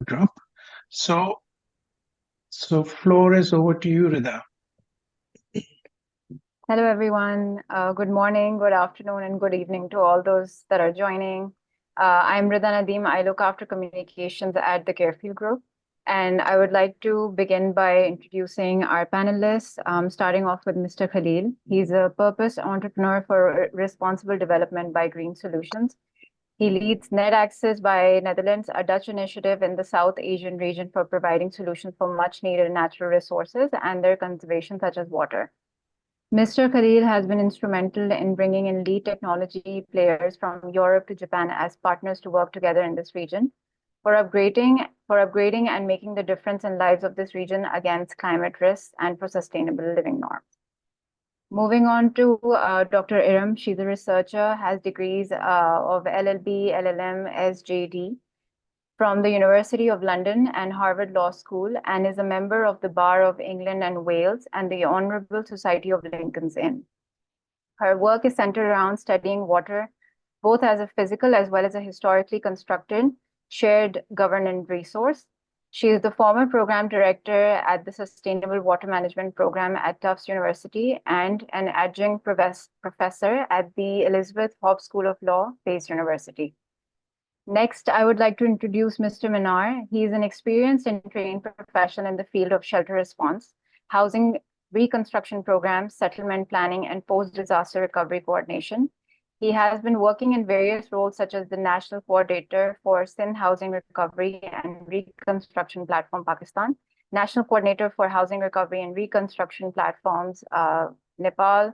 Drop. So floor is over to you, Rida. Hello, everyone. Good morning, good afternoon, and good evening to all those that are joining. I'm Rida Nadeem. I look after communications at the Carefield Group. And I would like to begin by introducing our panelists, starting off with Mr. Khalil. He's a purpose entrepreneur for responsible development by Green Solutions. He leads Net Access by Netherlands, a Dutch initiative in the South Asian region for providing solutions for much needed natural resources and their conservation, such as water. Mr. Khalil has been instrumental in bringing in lead technology players from Europe to Japan as partners to work together in this region for upgrading and making the difference in lives of this region against climate risks and for sustainable living norms. Moving on to Dr. Iram, she's a researcher, has degrees of LLB, LLM, SJD from the University of London and Harvard Law School, and is a member of the Bar of England and Wales and the Honourable Society of Lincoln's Inn. Her work is centered around studying water, both as a physical as well as a historically constructed shared governance resource. She is the former program director at the Sustainable Water Management Program at Tufts University and an adjunct professor at the Elizabeth Hobbs School of Law, Pace University. Next, I would like to introduce Mr. Minar. He is an experienced and trained professional in the field of shelter response, housing reconstruction programs, settlement planning, and post-disaster recovery coordination. He has been working in various roles such as the National Coordinator for Sindh Housing Recovery and Reconstruction Platform, Pakistan, National Coordinator for Housing Recovery and Reconstruction Platforms, Nepal,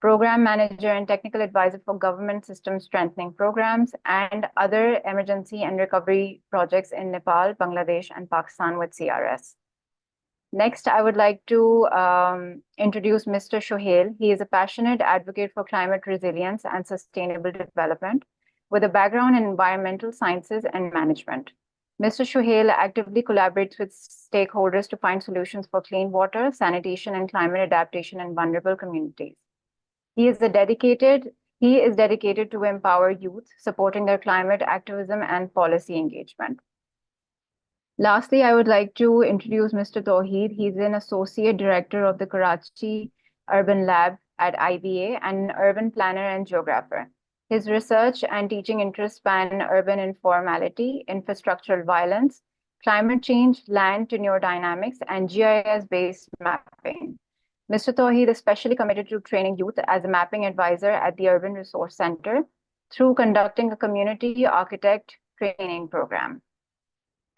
Program Manager and Technical Advisor for Government System Strengthening Programs, and other emergency and recovery projects in Nepal, Bangladesh, and Pakistan with CRS. Next, I would like to introduce Mr. Shohail. He is a passionate advocate for climate resilience and sustainable development with a background in environmental sciences and management. Mr. Shohail actively collaborates with stakeholders to find solutions for clean water, sanitation, and climate adaptation in vulnerable communities. He is dedicated to empower youth, supporting their climate activism and policy engagement. Lastly, I would like to introduce Mr. Tawheed. He's an associate director of the Karachi Urban Lab at IBA and an urban planner and geographer. His research and teaching interests span urban informality, infrastructural violence, climate change, land tenure dynamics, and GIS-based mapping. Mr. Tawheed is especially committed to training youth as a mapping advisor at the Urban Resource Center through conducting a community architect training program.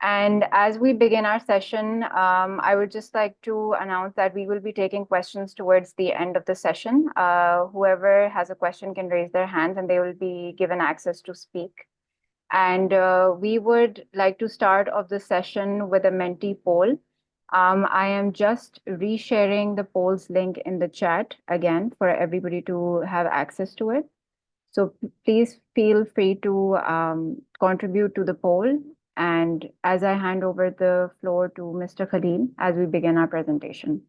And as we begin our session, I would just like to announce that we will be taking questions towards the end of the session. Whoever has a question can raise their hand and they will be given access to speak. And we would like to start off the session with a Menti poll. I am just resharing the polls link in the chat again for everybody to have access to it. So please feel free to contribute to the poll. And as I hand over the floor to Mr. Khalil as we begin our presentation.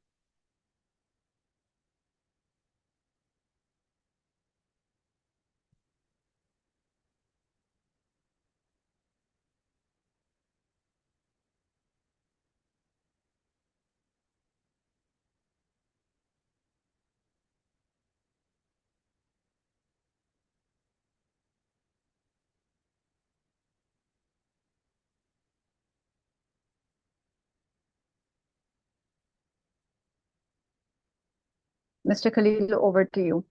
Mr. Khalil, over to you.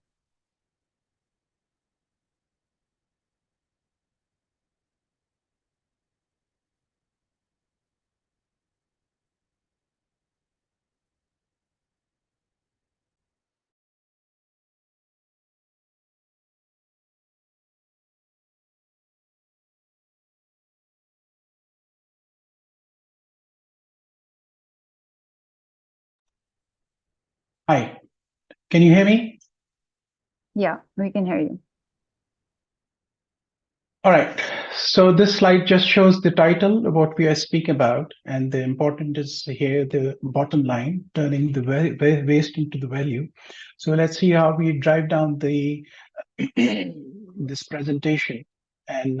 Hi, can you hear me? Yeah, we can hear you. All right. So this slide just shows the title of what we are speaking about, and the important is here the bottom line, turning the waste into the value. So let's see how we drive down the this presentation, and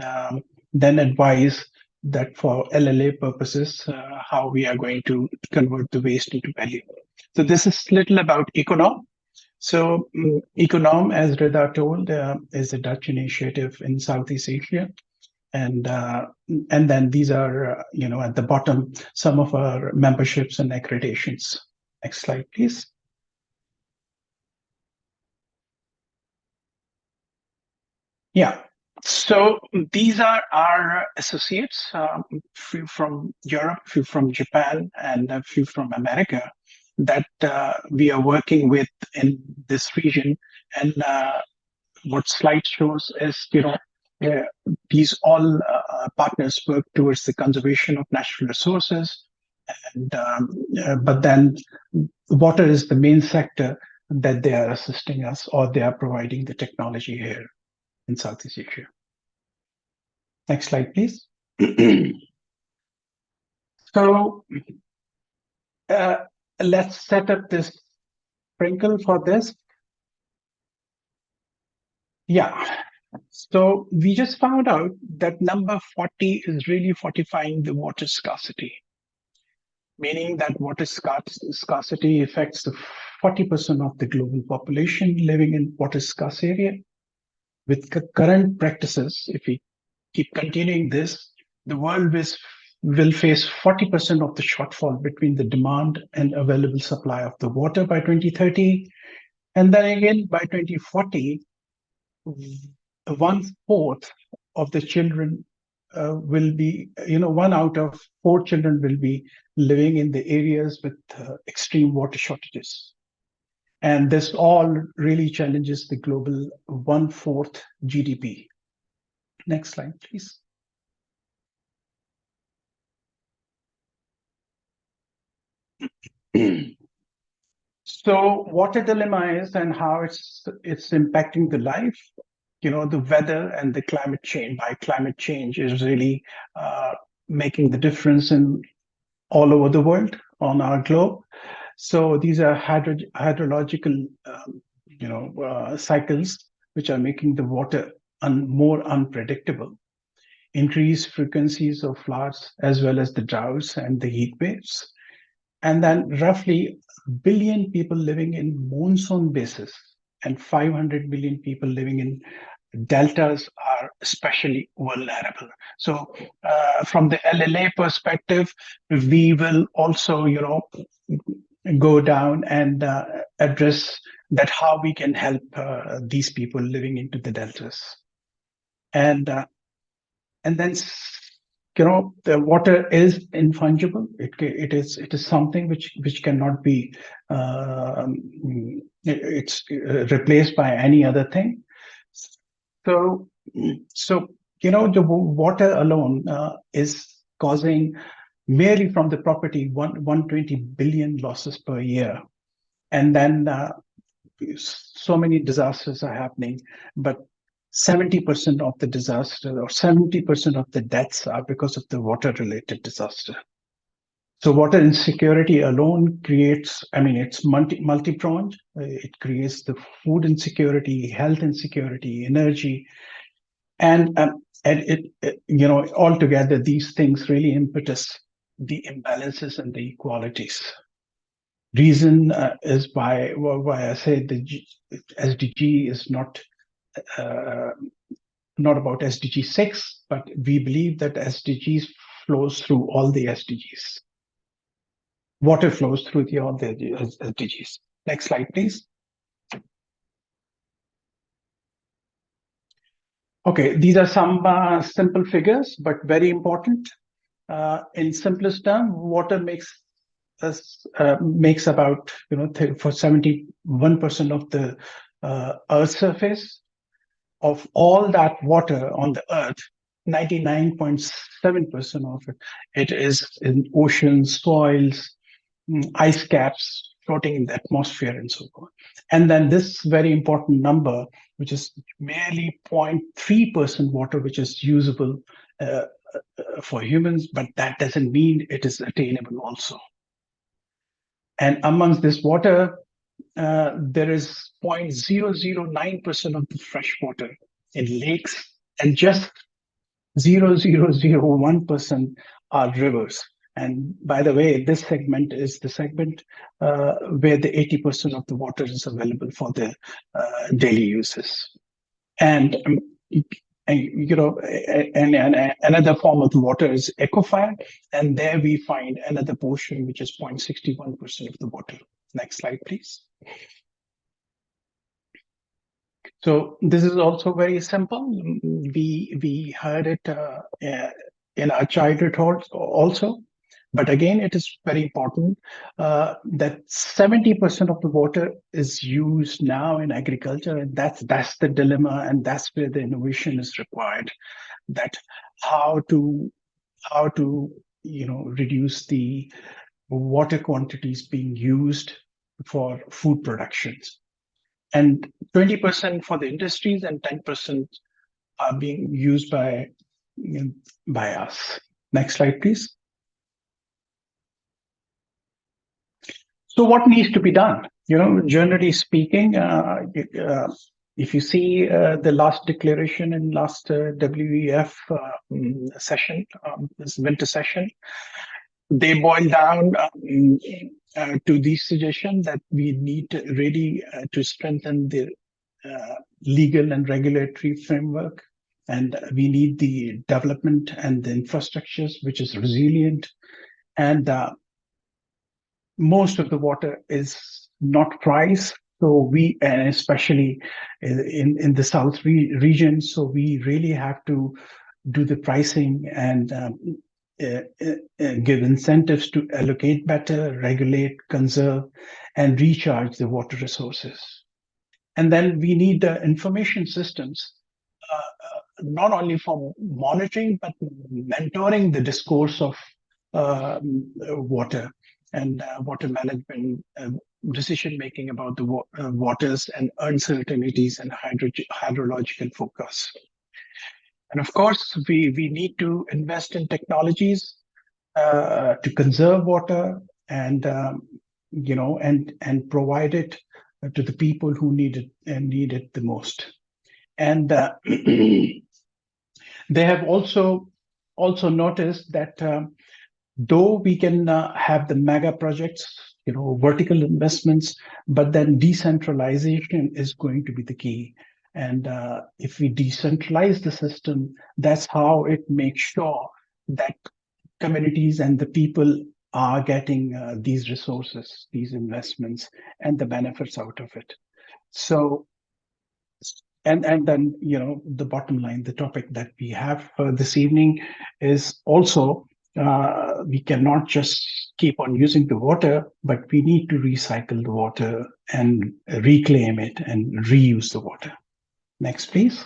then advise that for LLA purposes, how we are going to convert the waste into value. So this is little about Econom. So Econom, as Rida told, is a Dutch initiative in Southeast Asia. And then these are, at the bottom, some of our memberships and accreditations. Next slide, please. Yeah. So these are our associates, a few from Europe, a few from Japan, and a few from America that we are working with in this region. And what slide shows is, these all partners work towards the conservation of natural resources. And but then water is the main sector that they are assisting us, or they are providing the technology here in Southeast Asia. Next slide, please. So let's set up this sprinkle for this. Yeah. So we just found out that number 40 is really fortifying the water scarcity, meaning that water scarcity affects the 40% of the global population living in water scarce area. With current practices, if we keep continuing this, the world will face 40% of the shortfall between the demand and available supply of the water by 2030. And then again, by 2040, 1/4 of the children will be, 1 out of 4 children will be living in the areas with extreme water shortages. And this all really challenges the global 1/4 GDP. Next slide, please. So water dilemma is, and how it's impacting the life. The weather and the climate change. By climate change is really making the difference in all over the world on our globe. So these are hydrological, cycles which are making the water more unpredictable. Increased frequencies of floods, as well as the droughts and the heat waves. And then roughly a billion people living in monsoon bases, and 500 million people living in deltas are especially vulnerable. So from the LLA perspective, we will also, go down and address that how we can help these people living into the deltas. And then the water is infungible. It is something which cannot be it's replaced by any other thing. So the water alone is causing, merely from the property, 120 billion losses per year. And then so many disasters are happening, but 70% of the disaster, or 70% of the deaths, are because of the water-related disaster. So water insecurity alone creates, it's multi-pronged. It creates the food insecurity, health insecurity, energy, and it altogether these things really impetus the imbalances and the inequalities. Reason is why I say the SDG is not about SDG 6, but we believe that SDGs flows through all the SDGs. Water flows through all the SDGs. Next slide, please. Okay, these are some simple figures, but very important. In simplest term, water makes about for 71% of the Earth's surface. Of all that water on the Earth, 99.7% of it is in oceans, soils, ice caps floating in the atmosphere, and so on. And then this very important number, which is merely 0.3% water, which is usable for humans, but that doesn't mean it is attainable also. And amongst this water, there is 0.009% of the fresh water in lakes, and just 0.001% are rivers. And by the way, this segment is the segment where the 80% of the water is available for the daily uses. And another form of the water is equifer, and there we find another portion which is 0.61% of the water. Next slide, please. So this is also very simple. We heard it in our childhood also, but again, it is very important that 70% of the water is used now in agriculture, and that's the dilemma, and that's where the innovation is required. That how to reduce the water quantities being used for food productions, and 20% for the industries, and 10% are being used by us. Next slide, please. So what needs to be done? Generally speaking, if you see the last declaration in last WEF session, this winter session, they boil down to the suggestion that we need really to strengthen the legal and regulatory framework, and we need the development and the infrastructures which is resilient, and most of the water is not priced. So and especially in the South region, so we really have to do the pricing and give incentives to allocate better, regulate, conserve, and recharge the water resources. And then we need the information systems, not only for monitoring, but mentoring the discourse of water and water management, decision making about the waters and uncertainties and hydrological forecasts. And of course, we need to invest in technologies to conserve water and and provide it to the people who need it the most. And they have also noticed that though we can have the mega projects, vertical investments, but then decentralization is going to be the key. And if we decentralize the system, that's how it makes sure that communities and the people are getting these resources, these investments, and the benefits out of it. So, and then, the bottom line, the topic that we have this evening is also we cannot just keep on using the water, but we need to recycle the water and reclaim it and reuse the water. Next, please.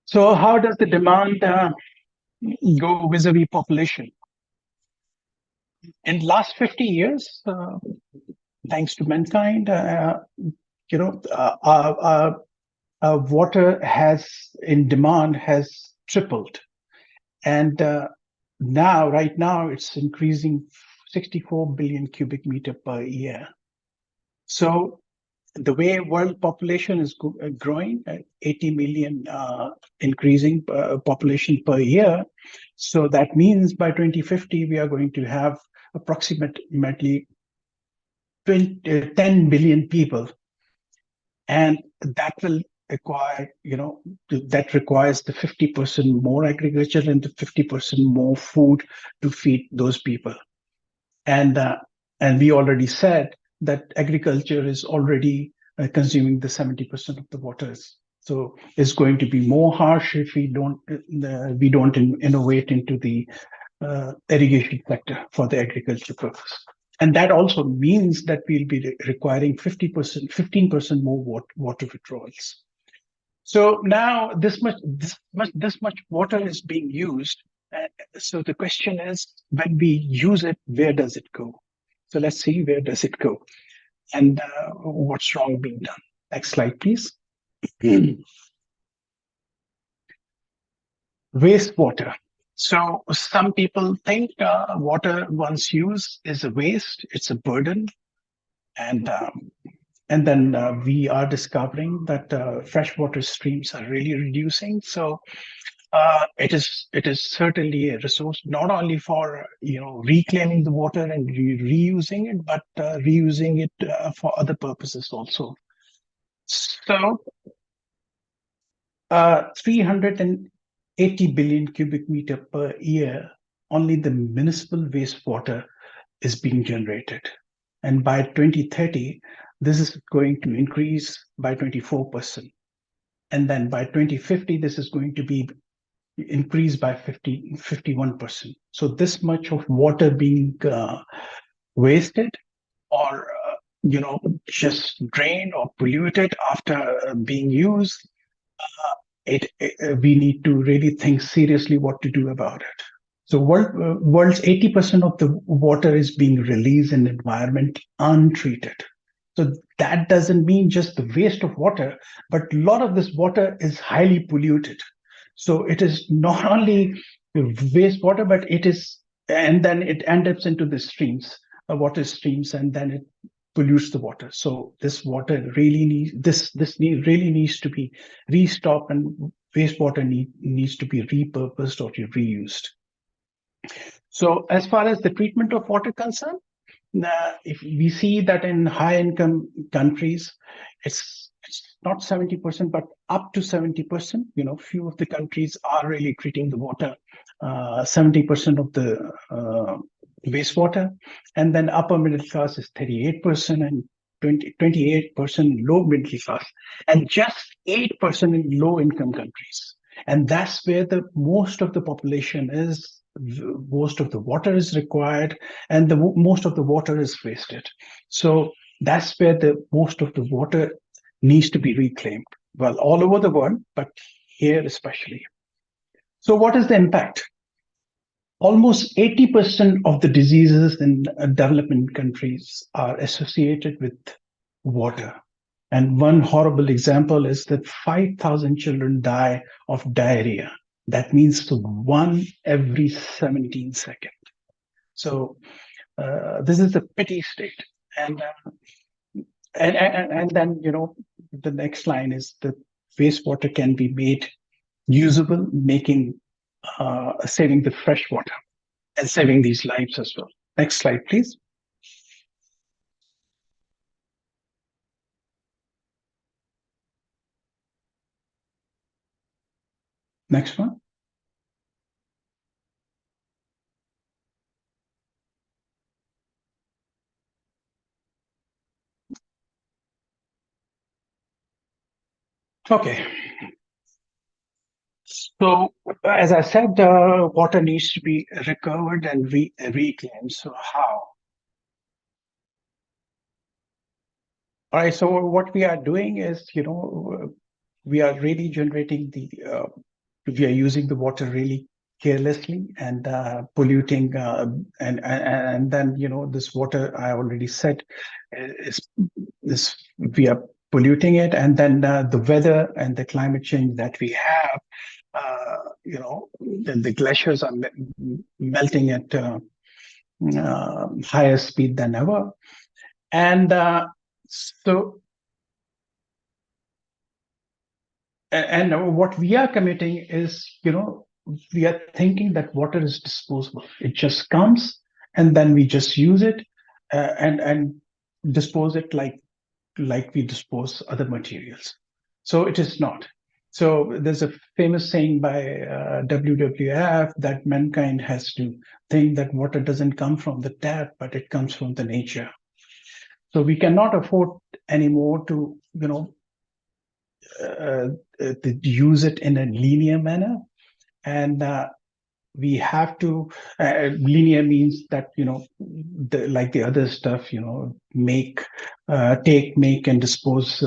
So how does the demand go vis-a-vis population? In last 50 years, thanks to mankind, our water in demand has tripled. And right now, it's increasing 64 billion cubic meter per year. So the way world population is growing, 80 million increasing population per year. So that means by 2050, we are going to have approximately 10 billion people. And that will require, that requires the 50% more agriculture and the 50% more food to feed those people. And we already said that agriculture is already consuming the 70% of the waters. So it's going to be more harsh if we don't innovate into the irrigation sector for the agriculture purpose. And that also means that we'll be requiring 15% more water withdrawals. So now this much water is being used. So the question is, when we use it, where does it go? So let's see, where does it go? And what's wrong being done? Next slide, please. Wastewater. So some people think water once used is a waste, it's a burden, and then we are discovering that freshwater streams are really reducing. So it is certainly a resource not only for reclaiming the water and reusing it, but reusing it for other purposes also. So 380 billion cubic meter per year, only the municipal wastewater is being generated. And by 2030, this is going to increase by 24%. And then by 2050, this is going to be increased by 51%. So this much of water being wasted or just drained or polluted after being used, we need to really think seriously what to do about it. So world's 80% of the water is being released in the environment untreated. So that doesn't mean just the waste of water, but a lot of this water is highly polluted. So it is not only wastewater, but it is, and then it ends up into the streams, water streams, and then it pollutes the water. So this water really needs really needs to be restocked, and wastewater needs to be repurposed or reused. So as far as the treatment of water concerned, if we see that in high income countries, it's not 70%, but up to 70%. Few of the countries are really treating the water, 70% of the wastewater, and then upper middle class is 38%, and 28% low middle class, and just 8% in low income countries. And that's where the most of the population is, most of the water is required, and the most of the water is wasted. So that's where the most of the water needs to be reclaimed. Well, all over the world, but here especially. So what is the impact? Almost 80% of the diseases in developing countries are associated with water. And one horrible example is that 5,000 children die of diarrhea. That means one every 17 seconds. So this is a pity state. And then, the next line is that wastewater can be made usable, saving the fresh water and saving these lives as well. Next slide, please. Next one. Okay. So, as I said, water needs to be recovered and reclaimed. So, how? All right. So, what we are doing is, we are really generating we are using the water really carelessly and polluting, and then this water I already said is we are polluting it, and then the weather and the climate change that we have. Then the glaciers are melting at higher speed than ever. And so, and what we are committing is, we are thinking that water is disposable. It just comes, and then we just use it and dispose it like we dispose other materials. So it is not. So there's a famous saying by WWF that mankind has to think that water doesn't come from the tap, but it comes from the nature. So we cannot afford anymore to, to use it in a linear manner. And we have to, linear means that, like the other stuff, take, make, and dispose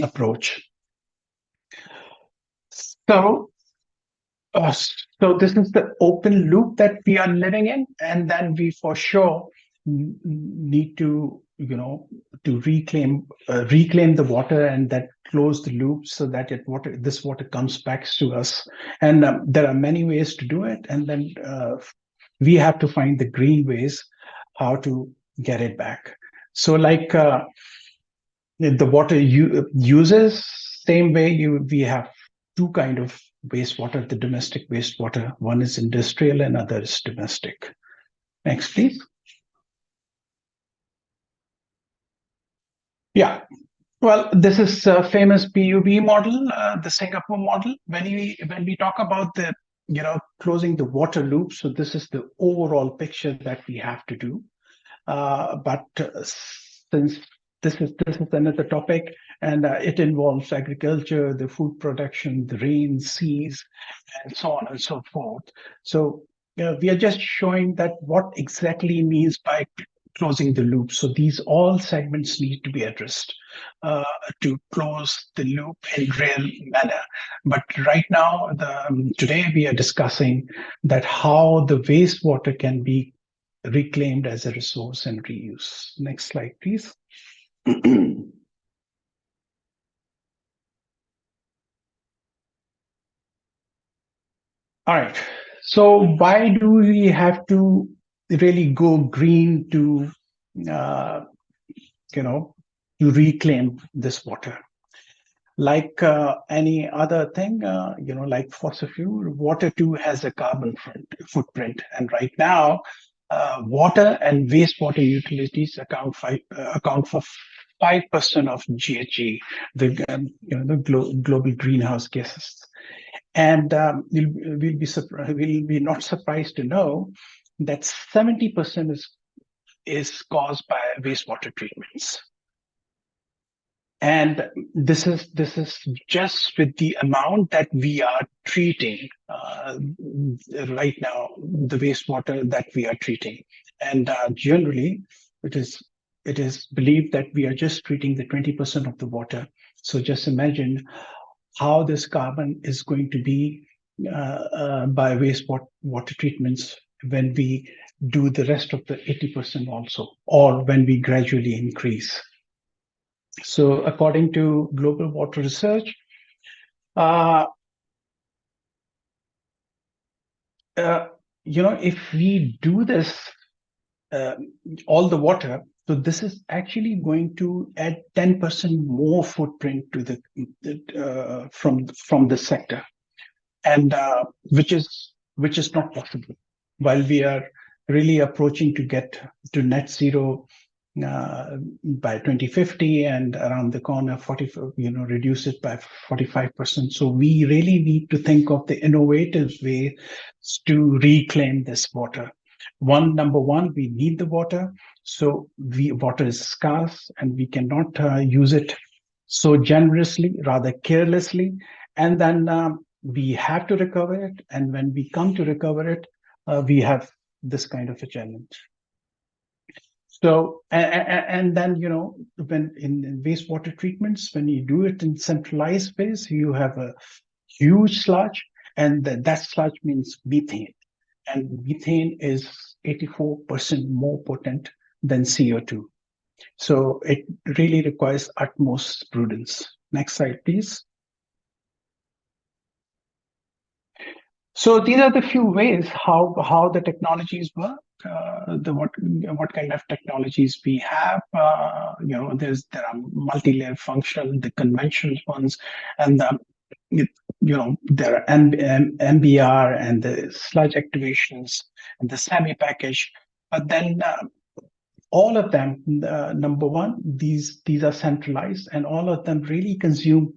approach. So, so this is the open loop that we are living in, and then we for sure need to to reclaim the water and that close the loop so that this water comes back to us. And there are many ways to do it, and then we have to find the green ways how to get it back. So like the water uses, same way we have two kind of wastewater, the domestic wastewater. One is industrial and other is domestic. Next, please. Yeah. Well, this is a famous PUB model, the Singapore model. When we talk about the closing the water loop, so this is the overall picture that we have to do. But since this is another topic, and it involves agriculture, the food production, the rain, seas, and so on and so forth. So we are just showing that what exactly means by closing the loop. So these all segments need to be addressed to close the loop in real manner. But right now, today we are discussing that how the wastewater can be reclaimed as a resource and reuse. Next slide, please. All right. So why do we have to really go green to, to reclaim this water? Like any other thing, like fossil fuel, water too has a carbon footprint. And right now, water and wastewater utilities account for 5% of GHG, the global greenhouse gases. And we'll be not surprised to know that 70% is caused by wastewater treatments. And this is just with the amount that we are treating right now, the wastewater that we are treating. And generally, it is believed that we are just treating the 20% of the water. So just imagine how this carbon is going to be by wastewater treatments when we do the rest of the 80% also, or when we gradually increase. So according to Global Water Research, if we do this, all the water, so this is actually going to add 10% more footprint to the from the sector, and which is not possible while we are really approaching to get to net zero by 2050, and around the corner reduce it by 45%. So we really need to think of the innovative ways to reclaim this water. Number one, we need the water. So water is scarce and we cannot use it so generously, rather carelessly. And then we have to recover it. And when we come to recover it, we have this kind of a challenge. So, and then, when in wastewater treatments, when you do it in centralized ways, you have a huge sludge, and that sludge means methane. And methane is 84% more potent than CO2. So it really requires utmost prudence. Next slide, please. So these are the few ways how the technologies work. What kind of technologies we have. There are multi-layer functional, the conventional ones, and there are MBR and the sludge activations and the semi-package. But then all of them, number one, these are centralized, and all of them really consume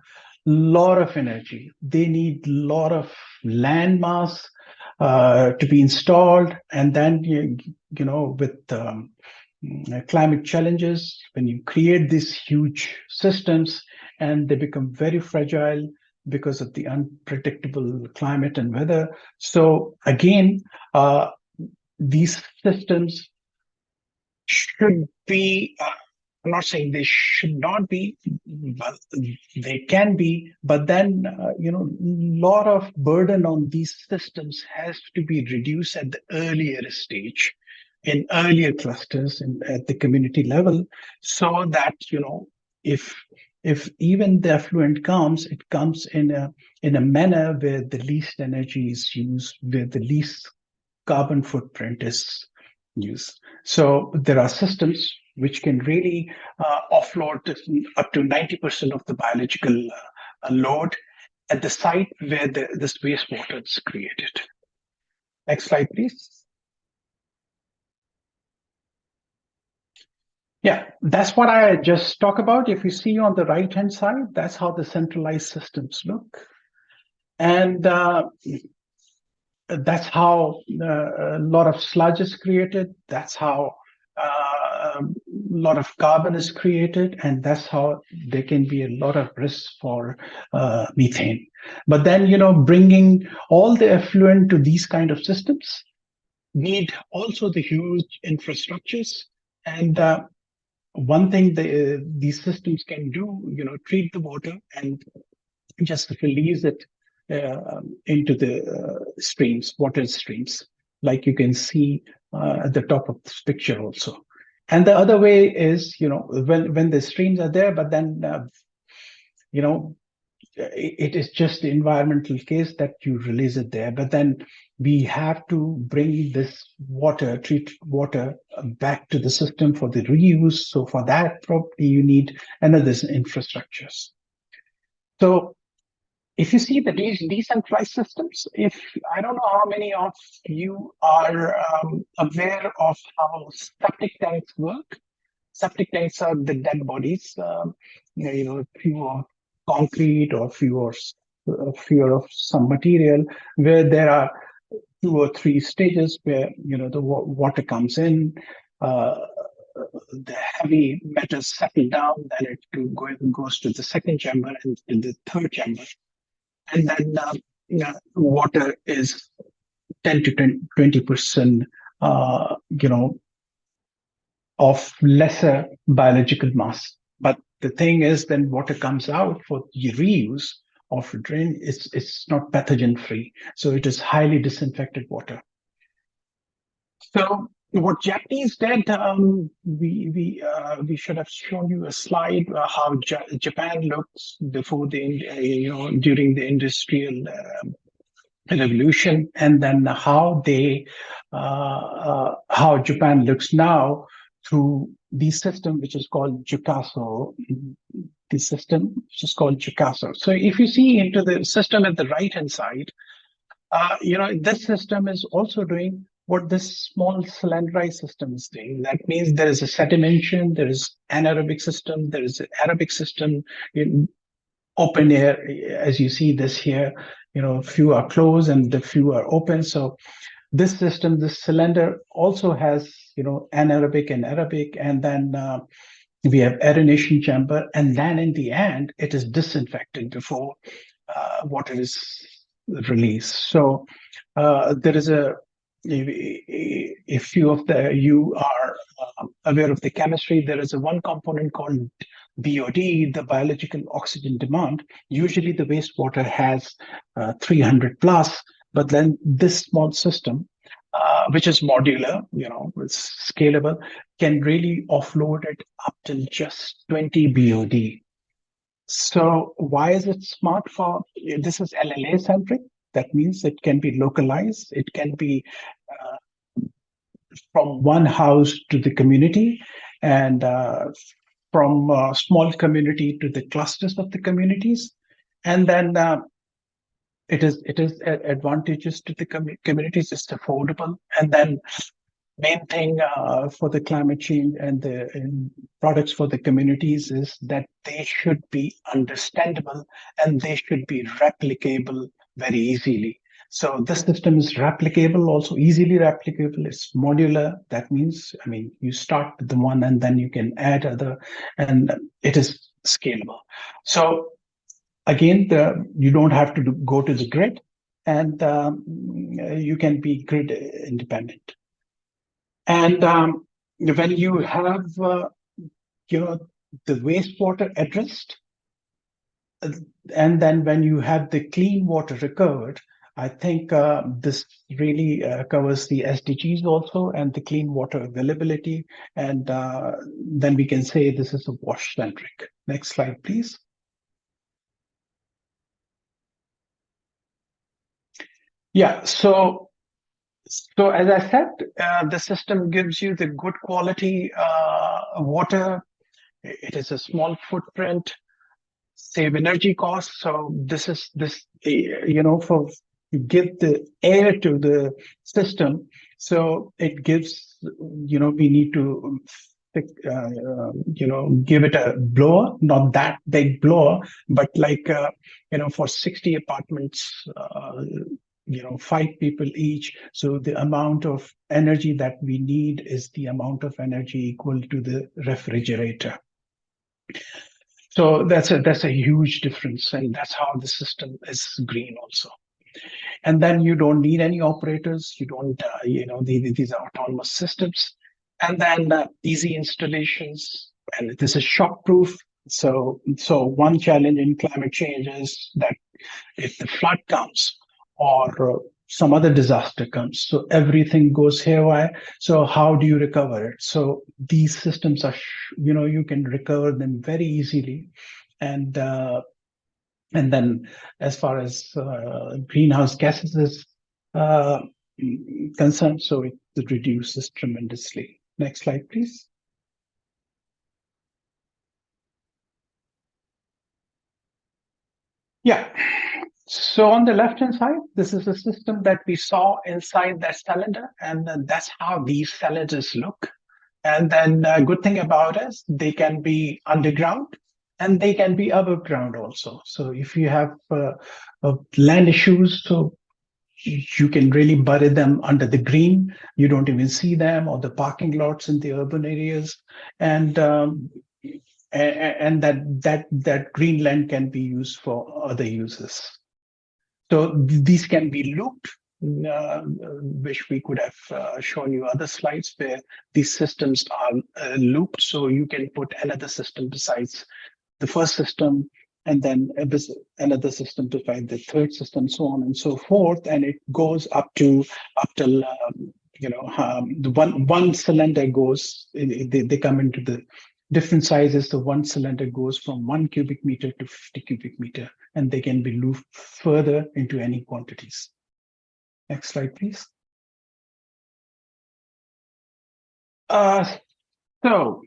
a lot of energy. They need a lot of land mass to be installed, and then with climate challenges, when you create these huge systems, and they become very fragile because of the unpredictable climate and weather. So again, these systems should be, I'm not saying they should not be, but they can be, but then, lot of burden on these systems has to be reduced at the earlier stage. in earlier clusters at the community level, so that if even the effluent comes, it comes in a manner where the least energy is used, where the least carbon footprint is used. So there are systems which can really offload up to 90% of the biological load at the site where this wastewater is created. Next slide, please. Yeah, that's what I just talked about. If you see on the right-hand side, that's how the centralized systems look. And that's how a lot of sludge is created. That's how a lot of carbon is created. And that's how there can be a lot of risk for methane. But then, bringing all the effluent to these kind of systems need also the huge infrastructures. And one thing these systems can do, treat the water and just release it into the streams, water streams, like you can see at the top of this picture also. And the other way is, when the streams are there, but then, it is just the environmental case that you release it there. But then we have to bring this water, treated water, back to the system for the reuse. So for that, probably you need another infrastructures. So if you see the decentralized systems, I don't know how many of you are aware of how septic tanks work. Septic tanks are the dead bodies, few of concrete or few of some material, where there are 2 or 3 stages where the water comes in, the heavy metals settle down, then it goes to the second chamber and to the third chamber, and then water is 10 to 20%, of lesser biological mass. But the thing is, then water comes out for reuse of drain. It's not pathogen free, so it is highly disinfected water. So what Japanese did, we should have shown you a slide how Japan looks before during the industrial revolution, and then how Japan looks now through the system which is called Jukaso. The system which is called Jukaso. So if you see into the system at the right hand side, this system is also doing what this small cylindrized system is doing. That means there is a sedimentation, there is anaerobic system, there is an aerobic system in open air. As you see this here, few are closed and the few are open. So this system, this cylinder also has, anaerobic and aerobic, and then we have aeration chamber, and then in the end, it is disinfected before water is released. So there is if few of you are aware of the chemistry, there is one component called BOD, the biological oxygen demand. Usually the wastewater has 300 plus, but then this small system, which is modular, it's scalable, can really offload it up till just 20 BOD. So why is it smart for, this is LLA centric. That means it can be localized. It can be from one house to the community, and from a small community to the clusters of the communities. And then it is advantageous to the communities. It's affordable. And then main thing for the climate change and the products for the communities is that they should be understandable and they should be replicable very easily. So this system is replicable, also easily replicable. It's modular. That means, you start with the one and then you can add other, and it is scalable. So again, you don't have to go to the grid, and you can be grid independent. And when you have, the wastewater addressed, and then when you have the clean water recovered, I think this really covers the SDGs also and the clean water availability. And then we can say this is a wash centric. Next slide, please. Yeah, so as I said, the system gives you the good quality water. It is a small footprint, save energy costs. So for you give the air to the system. So it gives, we need to, give it a blower, not that big blower, but like, for 60 apartments, 5 people each. So the amount of energy that we need is the amount of energy equal to the refrigerator. So that's a huge difference, and that's how the system is green also. And then you don't need any operators. You don't, these are autonomous systems, and then easy installations, and this is shockproof. So one challenge in climate change is that if the flood comes or some other disaster comes, so everything goes haywire. So how do you recover it? So these systems are, you can recover them very easily, and then as far as greenhouse gases is uh, concerned, so it reduces tremendously. Next slide, please. Yeah. So on the left-hand side, this is a system that we saw inside that cylinder, and that's how these cylinders look. And then good thing about is they can be underground and they can be above ground also. So if you have land issues, so you can really bury them under the green. You don't even see them, or the parking lots in the urban areas, and that green land can be used for other uses. So these can be looped. Wish we could have shown you other slides where these systems are looped. So you can put another system besides the first system, and then another system to find the third system, so on and so forth, and it goes up till the one cylinder goes. They come into the different sizes. The one cylinder goes from 1 cubic meter to 50 cubic meter, and they can be looped further into any quantities. Next slide, please. So.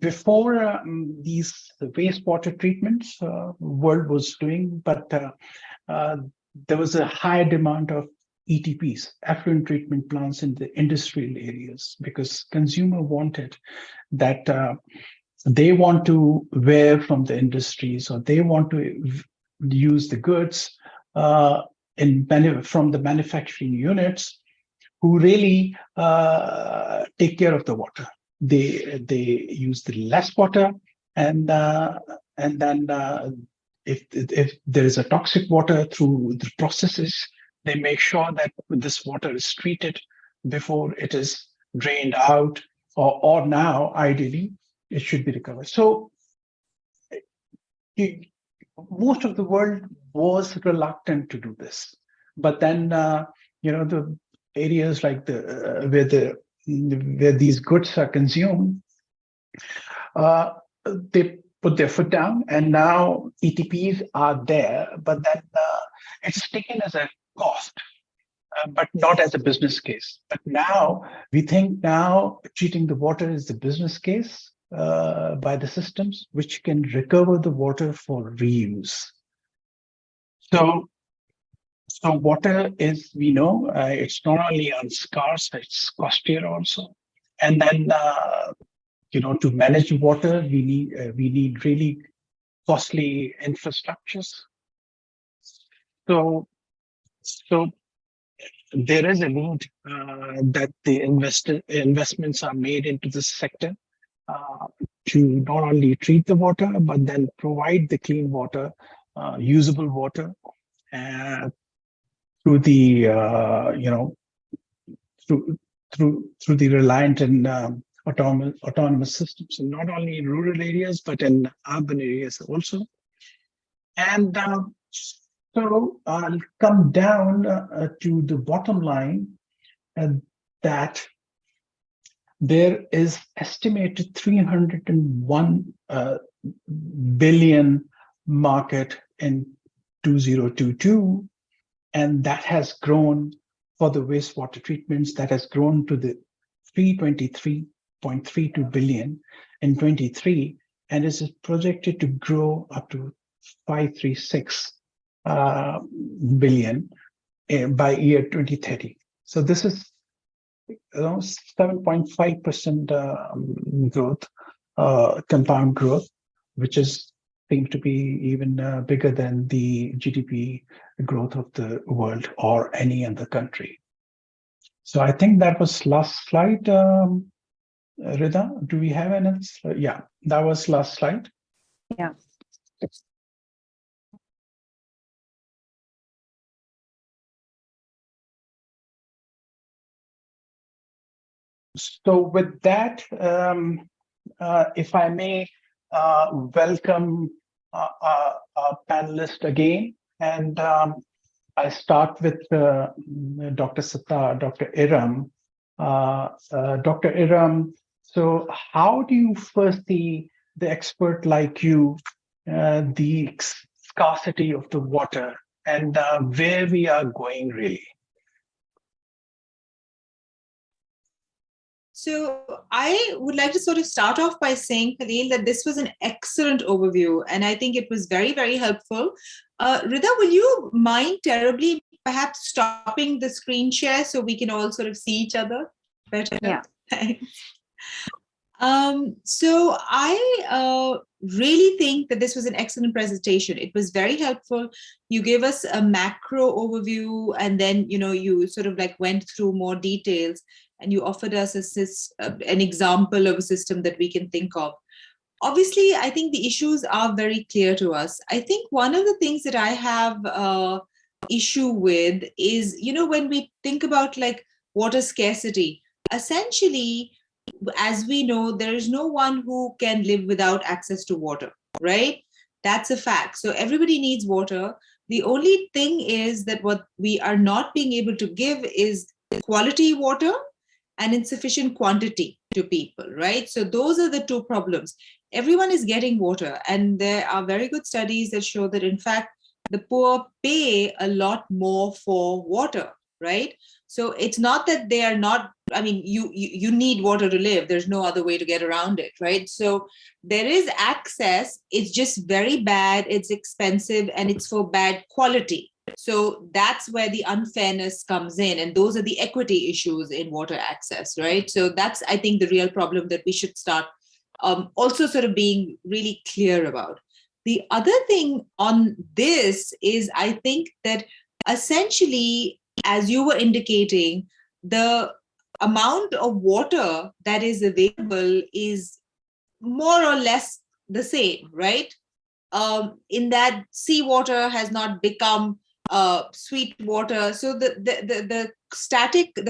Before these wastewater treatments, world was doing, but there was a high demand of ETPs, effluent treatment plants in the industrial areas, because consumer wanted that they want to wear from the industries, or they want to use the goods from the manufacturing units, who really take care of the water. They use the less water, and then if there is a toxic water through the processes, they make sure that this water is treated before it is drained out, or now ideally it should be recovered. So most of the world was reluctant to do this, but then the areas like where these goods are consumed, they put their foot down, and now ETPs are there, but then it's taken as a cost, but not as a business case. But now we think treating the water is the business case by the systems, which can recover the water for reuse. So water is, we know, it's not only scarce, it's costlier also. And then, to manage water, we need really costly infrastructures. So there is a need that the investments are made into this sector to not only treat the water, but then provide the clean water, usable water, through the through the reliant and autonomous systems, and not only in rural areas but in urban areas also. And So I'll come down to the bottom line, that there is estimated 301 billion market in 2022, and that has grown for the wastewater treatments, that has grown to the 323.32 billion in 23, and is projected to grow up to 536 billion by year 2030. So this is around 7.5% growth, compound growth, which is seems to be even bigger than the GDP growth of the world or any other country. So I think that was last slide. Rida, do we have any? Yeah, that was last slide. Yeah. So with that, if I may welcome our panelist again, and I start with Dr. Sattar, Dr. Iram. Dr. Iram, so how do you first see the expert like you, the scarcity of the water, and where we are going really? So I would like to sort of start off by saying, Khalil, that this was an excellent overview, and I think it was very, very helpful. Rida, will you mind terribly perhaps stopping the screen share so we can all sort of see each other better? Yeah. So I really think that this was an excellent presentation. It was very helpful. You gave us a macro overview, and then you sort of like went through more details, and you offered us an example of a system that we can think of. Obviously, I think the issues are very clear to us. I think one of the things that I have issue with is, when we think about like water scarcity, essentially, as we know, there is no one who can live without access to water, right? That's a fact. So everybody needs water. The only thing is that what we are not being able to give is quality water and in sufficient quantity to people, right? So those are the two problems. Everyone is getting water, and there are very good studies that show that, in fact, the poor pay a lot more for water, right? So it's not that they are not, I mean, you need water to live. There's no other way to get around it, right? So there is access. It's just very bad. It's expensive, and it's for bad quality. So that's where the unfairness comes in. And those are the equity issues in water access, right? So that's, I think, the real problem that we should start also sort of being really clear about. The other thing on this is, I think that essentially, as you were indicating, the amount of water that is available is more or less the same, right? In that seawater has not become sweet water. So the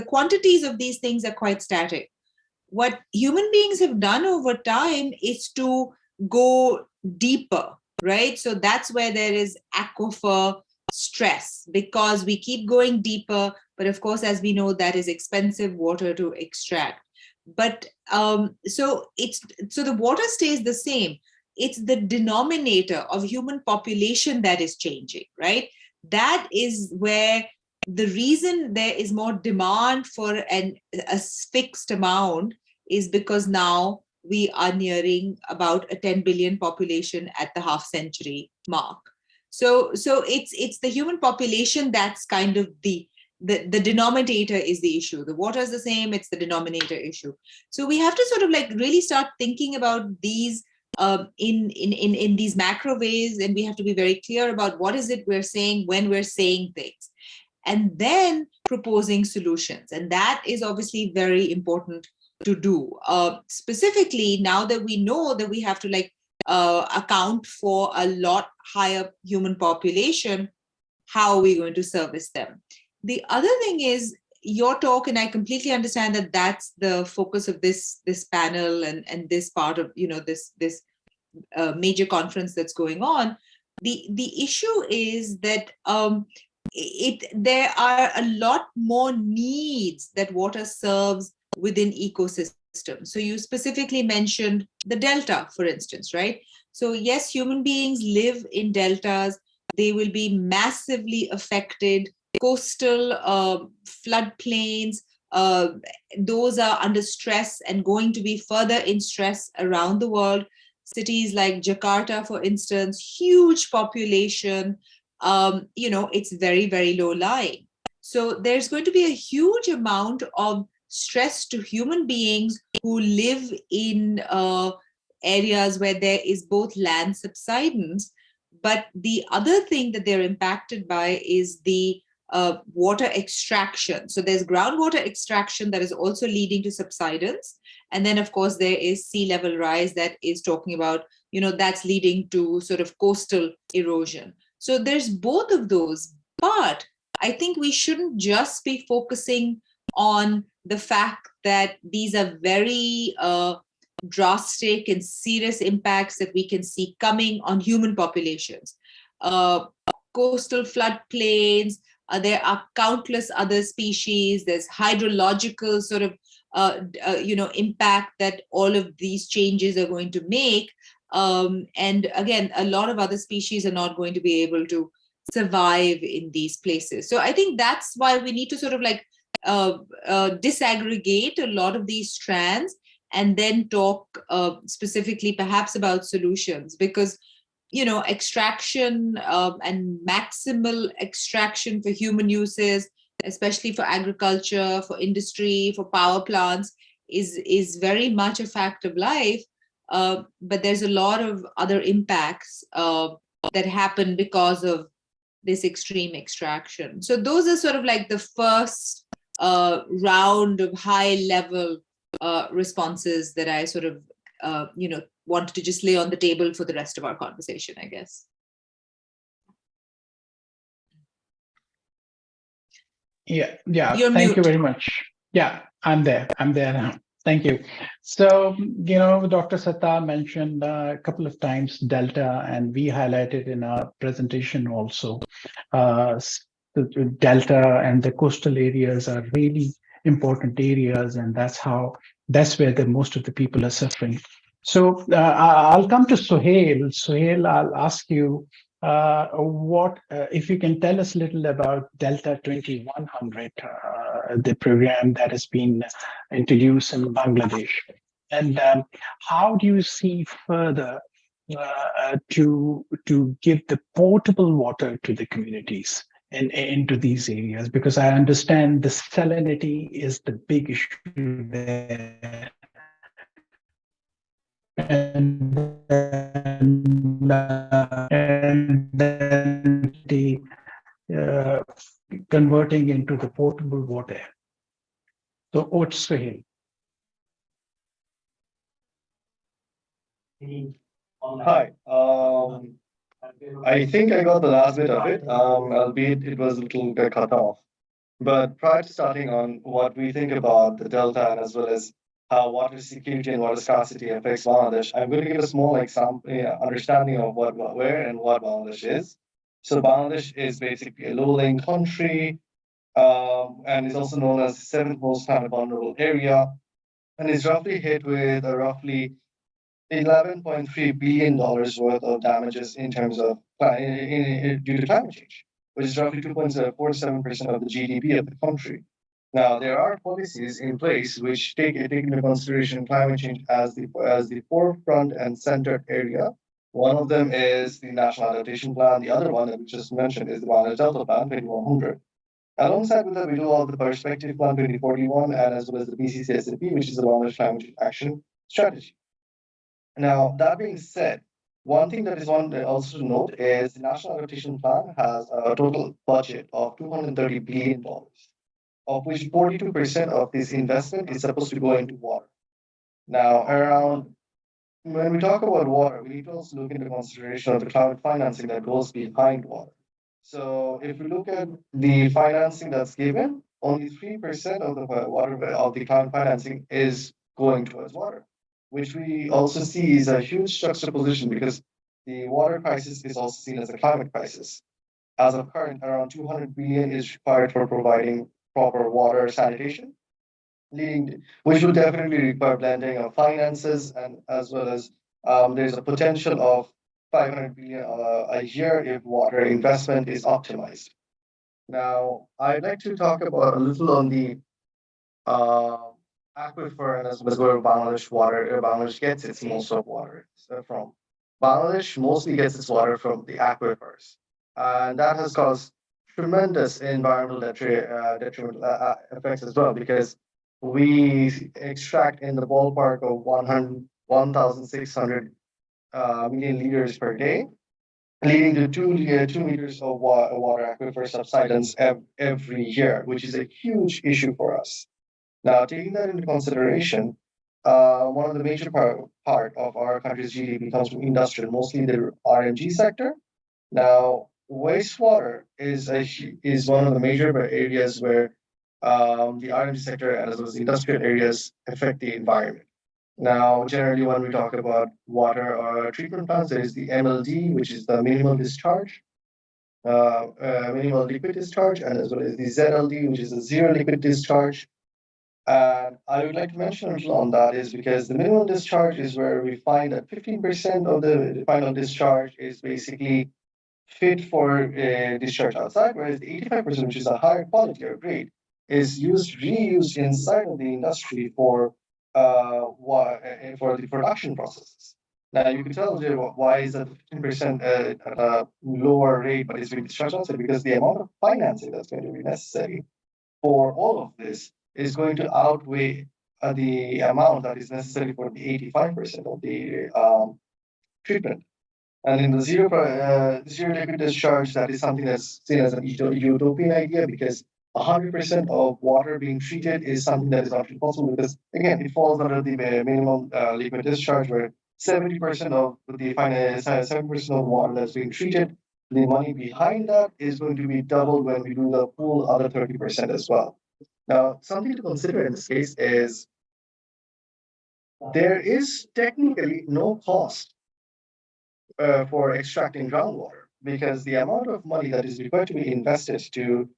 quantities of these things are quite static. What human beings have done over time is to go deeper, right? So that's where there is aquifer stress, because we keep going deeper. But of course, as we know, that is expensive water to extract. But so the water stays the same. It's the denominator of human population that is changing, right? That is where the reason there is more demand for a fixed amount is because now we are nearing about a 10 billion population at the half century mark. So it's the human population that's kind of the denominator is the issue. The water is the same, it's the denominator issue. So we have to sort of like really start thinking about these in these macro ways, and we have to be very clear about what is it we're saying when we're saying things, and then proposing solutions. And that is obviously very important to do. Specifically, now that we know that we have to like account for a lot higher human population, how are we going to service them? The other thing is your talk, and I completely understand that that's the focus of this panel and this part of this major conference that's going on. The issue is that there are a lot more needs that water serves within ecosystems. So you specifically mentioned the delta, for instance, right? So yes, human beings live in deltas. They will be massively affected. Coastal floodplains, uh, those are under stress and going to be further in stress around the world. Cities like Jakarta, for instance, huge population, it's very, very low lying. So there's going to be a huge amount of stress to human beings who live in areas where there is both land subsidence, but the other thing that they're impacted by is the water extraction. So there's groundwater extraction that is also leading to subsidence. And then, of course, there is sea level rise that is talking about, that's leading to sort of coastal erosion. So there's both of those. But I think we shouldn't just be focusing on the fact that these are very drastic and serious impacts that we can see coming on human populations. Coastal floodplains, there are countless other species. There's hydrological sort of impact that all of these changes are going to make. And again, a lot of other species are not going to be able to survive in these places. So I think that's why we need to sort of like disaggregate a lot of these strands and then talk specifically perhaps about solutions, because extraction and maximal extraction for human uses, especially for agriculture, for industry, for power plants, is very much a fact of life. But there's a lot of other impacts that happen because of this extreme extraction. So those are sort of like the first round of high level responses that I sort of wanted to just lay on the table for the rest of our conversation, I guess. Yeah, You're thank you mute. very much. Yeah, I'm there now. Thank you. So, Dr. Sattar mentioned a couple of times Delta, and we highlighted in our presentation also. The Delta and the coastal areas are really important areas, and that's where the most of the people are suffering. So I'll come to Sohail. Sohail, I'll ask you what if you can tell us a little about Delta 2100, the program that has been introduced in Bangladesh, and how do you see further to give the potable water to the communities into these areas? Because I understand the salinity is the big issue there. And then the converting into the potable water. So, what's Sohail? Hi. I think I got the last bit of it, albeit it was a little bit cut off. But prior to starting on what we think about the Delta and as well as how water security and water scarcity affects Bangladesh, I'm going to give a small example, understanding of where and what Bangladesh is. So Bangladesh is basically a low-lying country, and is also known as the seventh most kind of vulnerable area, and is roughly hit with a roughly $11.3 billion worth of damages in terms of due to climate change, which is roughly 2.47% of the GDP of the country. Now, there are policies in place which take into consideration climate change as the forefront and centered area. One of them is the National Adaptation Plan. The other one that we just mentioned is the Bangladesh Delta Plan 2100. Alongside with that, we do all the Perspective Plan 2041 and as well as the BCCSAP, which is the Bangladesh Climate Change Action Strategy. Now, that being said, one thing that is also to note is the National Adaptation Plan has a total budget of $230 billion, of which 42% of this investment is supposed to go into water. Now, when we talk about water, we need to also look into consideration of the climate financing that goes behind water. So if we look at the financing that's given, only 3% of the climate financing is going towards water, which we also see is a huge juxtaposition because the water crisis is also seen as a climate crisis. As of current, around 200 billion is required for providing proper water sanitation, which will definitely require blending of finances and as well as there's a potential of 500 billion a year if water investment is optimized. Now, I'd like to talk about a little on the uh, aquifer and as well as where Bangladesh gets its most of water from. Bangladesh mostly gets its water from the aquifers, and that has caused tremendous environmental detrimental effects as well because we extract in the ballpark of 1,600 million liters per day, leading to 2 meters of water aquifer subsidence every year, which is a huge issue for us. Now, taking that into consideration, one of the major part of our country's GDP comes from industrial, mostly the RNG sector. Now, wastewater is one of the major areas where the RNG sector as well as industrial areas affect the environment. Now, generally, when we talk about water or treatment plants, there is the MLD, which is the minimal liquid discharge, and as well as the ZLD, which is the zero liquid discharge. And I would like to mention a little on that is because the minimal discharge is where we find that 15% of the final discharge is basically fit for discharge outside, whereas the 85%, which is a higher quality or grade, is reused inside of the industry for the production processes. Now you could tell why is that 15% at a lower rate, but it's being discharged outside because the amount of financing that's going to be necessary for all of this is going to outweigh the amount that is necessary for the 85% of the treatment. And in the zero liquid discharge, that is something that's seen as an utopian idea because 100% of water being treated is something that is not really possible because again, it falls under the minimum liquid discharge where 70% of the 7% of water that's being treated, the money behind that is going to be doubled when we do the full other 30% as well. Now, something to consider in this case is there is technically no cost for extracting groundwater because the amount of money that is required to be invested to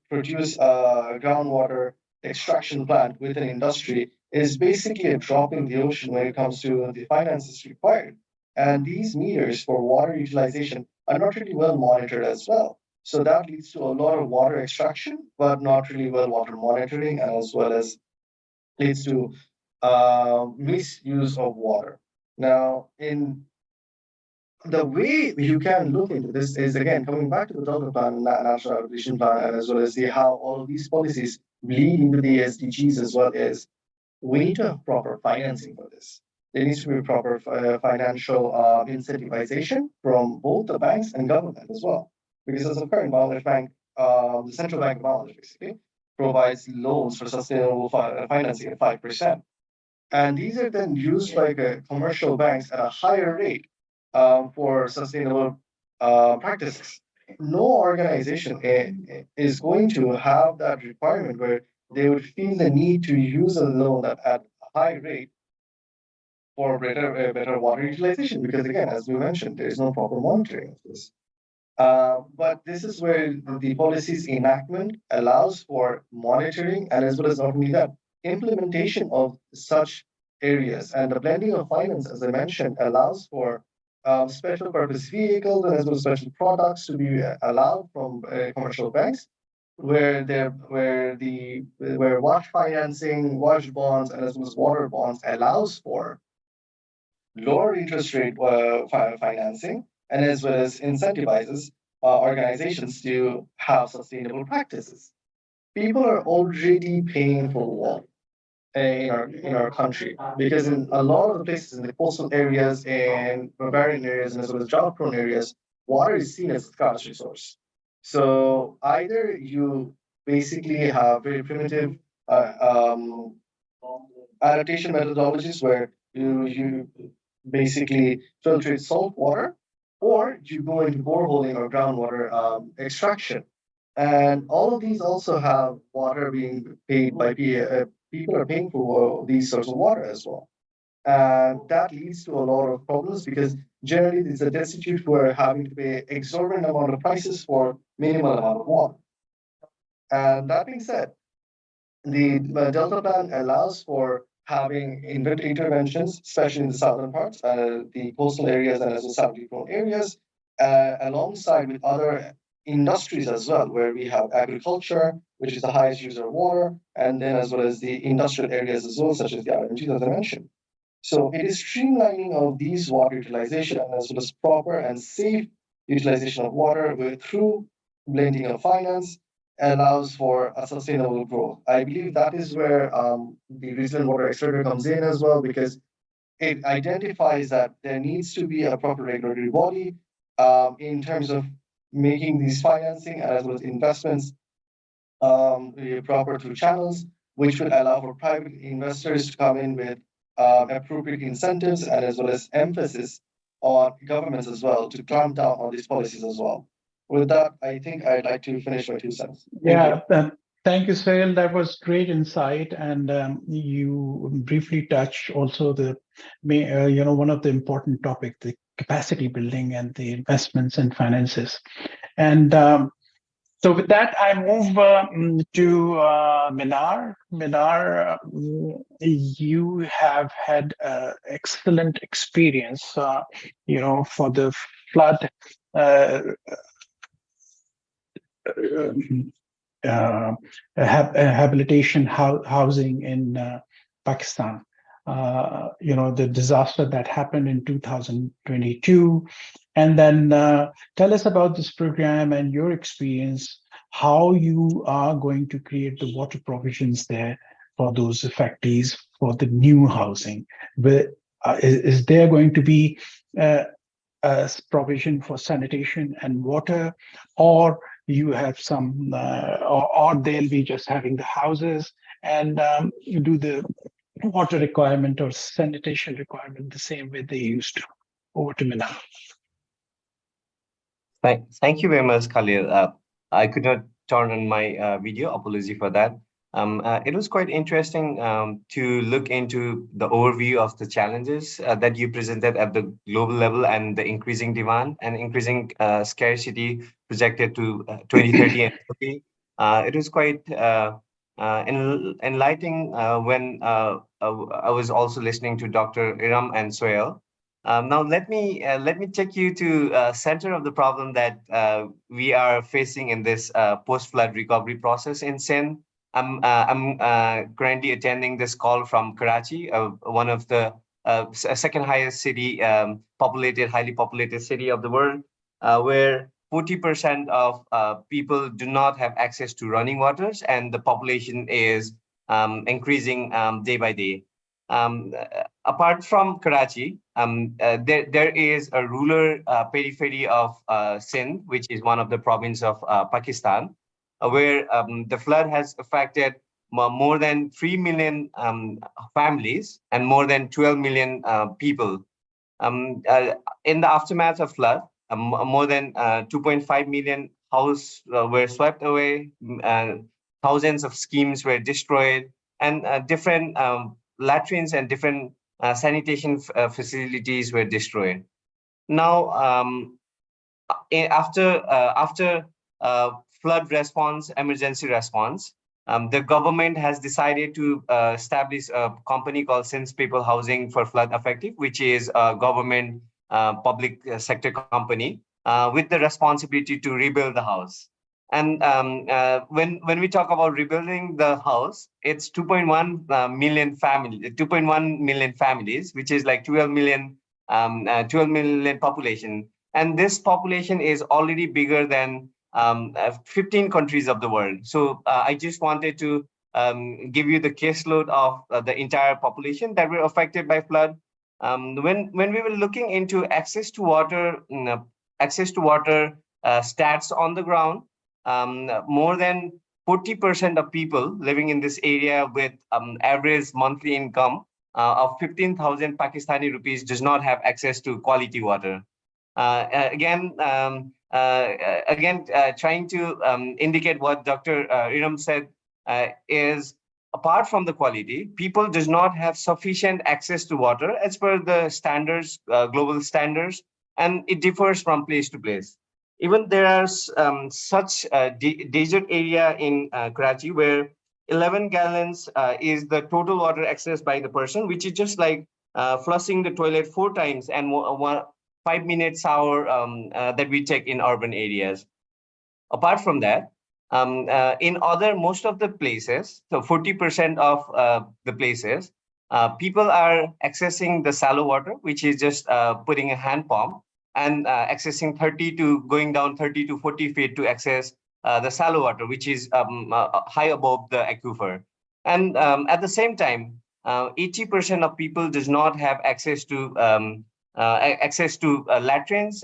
produce a groundwater extraction plant with an industry is basically a drop in the ocean when it comes to the finances required. And these meters for water utilization are not really well monitored as well. So that leads to a lot of water extraction, but not really well water monitoring, and as well as leads to misuse of water. Now, in the way you can look into this is again coming back to the development plan and national adaptation plan, and as well as how all of these policies bleed into the SDGs as well is we need to have proper financing for this. There needs to be proper financial incentivization from both the banks and government as well. Because as a current Bangladesh Bank, the Central Bank of Bangladesh basically provides loans for sustainable financing at 5%. And these are then used by commercial banks at a higher rate for sustainable practices. No organization is going to have that requirement where they would feel the need to use a loan at a high rate for better water utilization because again, as we mentioned, there is no proper monitoring of this. But this is where the policy's enactment allows for monitoring and as well as not only that, implementation of such areas. And the blending of finance, as I mentioned, allows for special purpose vehicles and as well as special products to be allowed from commercial banks where wash financing, wash bonds, and as well as water bonds allows for lower interest rate financing, and as well as incentivizes organizations to have sustainable practices. People are already paying for water in our country because in a lot of the places in the coastal areas and riparian areas and as well as drought-prone areas, water is seen as a scarce resource. So either you basically have very primitive adaptation methodologies where you basically filtrate salt water, or you go into boreholing or groundwater extraction. And all of these also have water being paid by people are paying for these sorts of water as well. And that leads to a lot of problems because generally it's the destitute who are having to pay exorbitant amount of prices for minimal amount of water. And that being said, the Delta Plan allows for having interventions, especially in the southern parts, the coastal areas and as well salinity-prone areas, alongside with other industries as well, where we have agriculture, which is the highest user of water, and then as well as the industrial areas as well, such as the RMG that I mentioned. So it is streamlining of these water utilization as well as proper and safe utilization of water through blending of finance allows for a sustainable growth. I believe that is where the resilient water accelerator comes in as well, because it identifies that there needs to be a proper regulatory body in terms of making these financing as well as investments proper through channels, which will allow for private investors to come in with appropriate incentives and as well as emphasis on governments as well to clamp down on these policies as well. With that, I think I'd like to finish my 2 cents. Yeah, thank you, Sahil. That was great insight, and you briefly touched also one of the important topic, the capacity building and the investments and finances. And so with that, I move to Minar. Minar, you have had excellent experience, for the flood habilitation housing in Pakistan. The disaster that happened in 2022. And then tell us about this program and your experience, how you are going to create the water provisions there for those affectees for the new housing. Is there going to be provision for sanitation and water, or you have some, or they'll be just having the houses and you do the water requirement or sanitation requirement the same way they used to? Over to Mina. Thank you very much, Khalil. I could not turn on my video. Apology for that. It was quite interesting to look into the overview of the challenges that you presented at the global level and the increasing demand and increasing scarcity projected to 2030 and 40. It was quite enlightening when I was also listening to Dr. Iram and Soel. Now let me take you to center of the problem that we are facing in this post-flood recovery process in Sindh. I'm currently attending this call from Karachi, one of the second highest city, highly populated city of the world, where 40% of people do not have access to running waters, and the population is increasing day by day. Apart from Karachi, there is a rural periphery of Sindh, which is one of the province of Pakistan, where the flood has affected more than 3 million families and more than 12 million people. In the aftermath of flood, more than 2.5 million houses were swept away, thousands of schemes were destroyed, and different latrines and different sanitation facilities were destroyed. Now, after flood response, emergency response, the government has decided to establish a company called Sindh People Housing for Flood Affected, which is a government public sector company with the responsibility to rebuild the house. And when we talk about rebuilding the house, it's 2.1 million families, 2.1 million families, which is like 12 million population. And this population is already bigger than 15 countries of the world. So I just wanted to give you the caseload of the entire population that were affected by flood. When we were looking into access to water, stats on the ground, more than 40% of people living in this area with average monthly income of 15,000 Pakistani rupees does not have access to quality water. Again, trying to indicate what Dr. Iram said is apart from the quality, people does not have sufficient access to water as per the standards, global standards, and it differs from place to place. Even there are such desert area in Karachi where 11 gallons is the total water accessed by the person, which is just like flushing the toilet 4 times and 5 minute shower that we take in urban areas. Apart from that, in other most of the places, so 40% of the places, people are accessing the shallow water, which is just putting a hand pump and accessing 30 to going down 30 to 40 feet to access the shallow water, which is high above the aquifer. And at the same time, 80% of people does not have access to latrines,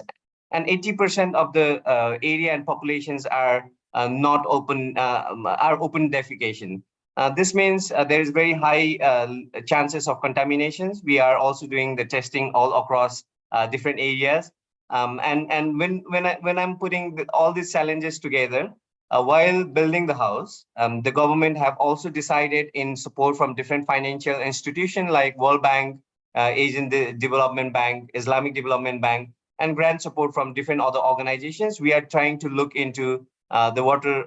and 80% of the area and populations are not open, are open defecation. This means there is very high chances of contaminations. We are also doing the testing all across different areas. And when I'm putting all these challenges together, while building the house, the government have also decided in support from different financial institutions like World Bank, Asian Development Bank, Islamic Development Bank, and grant support from different other organizations. We are trying to look into the water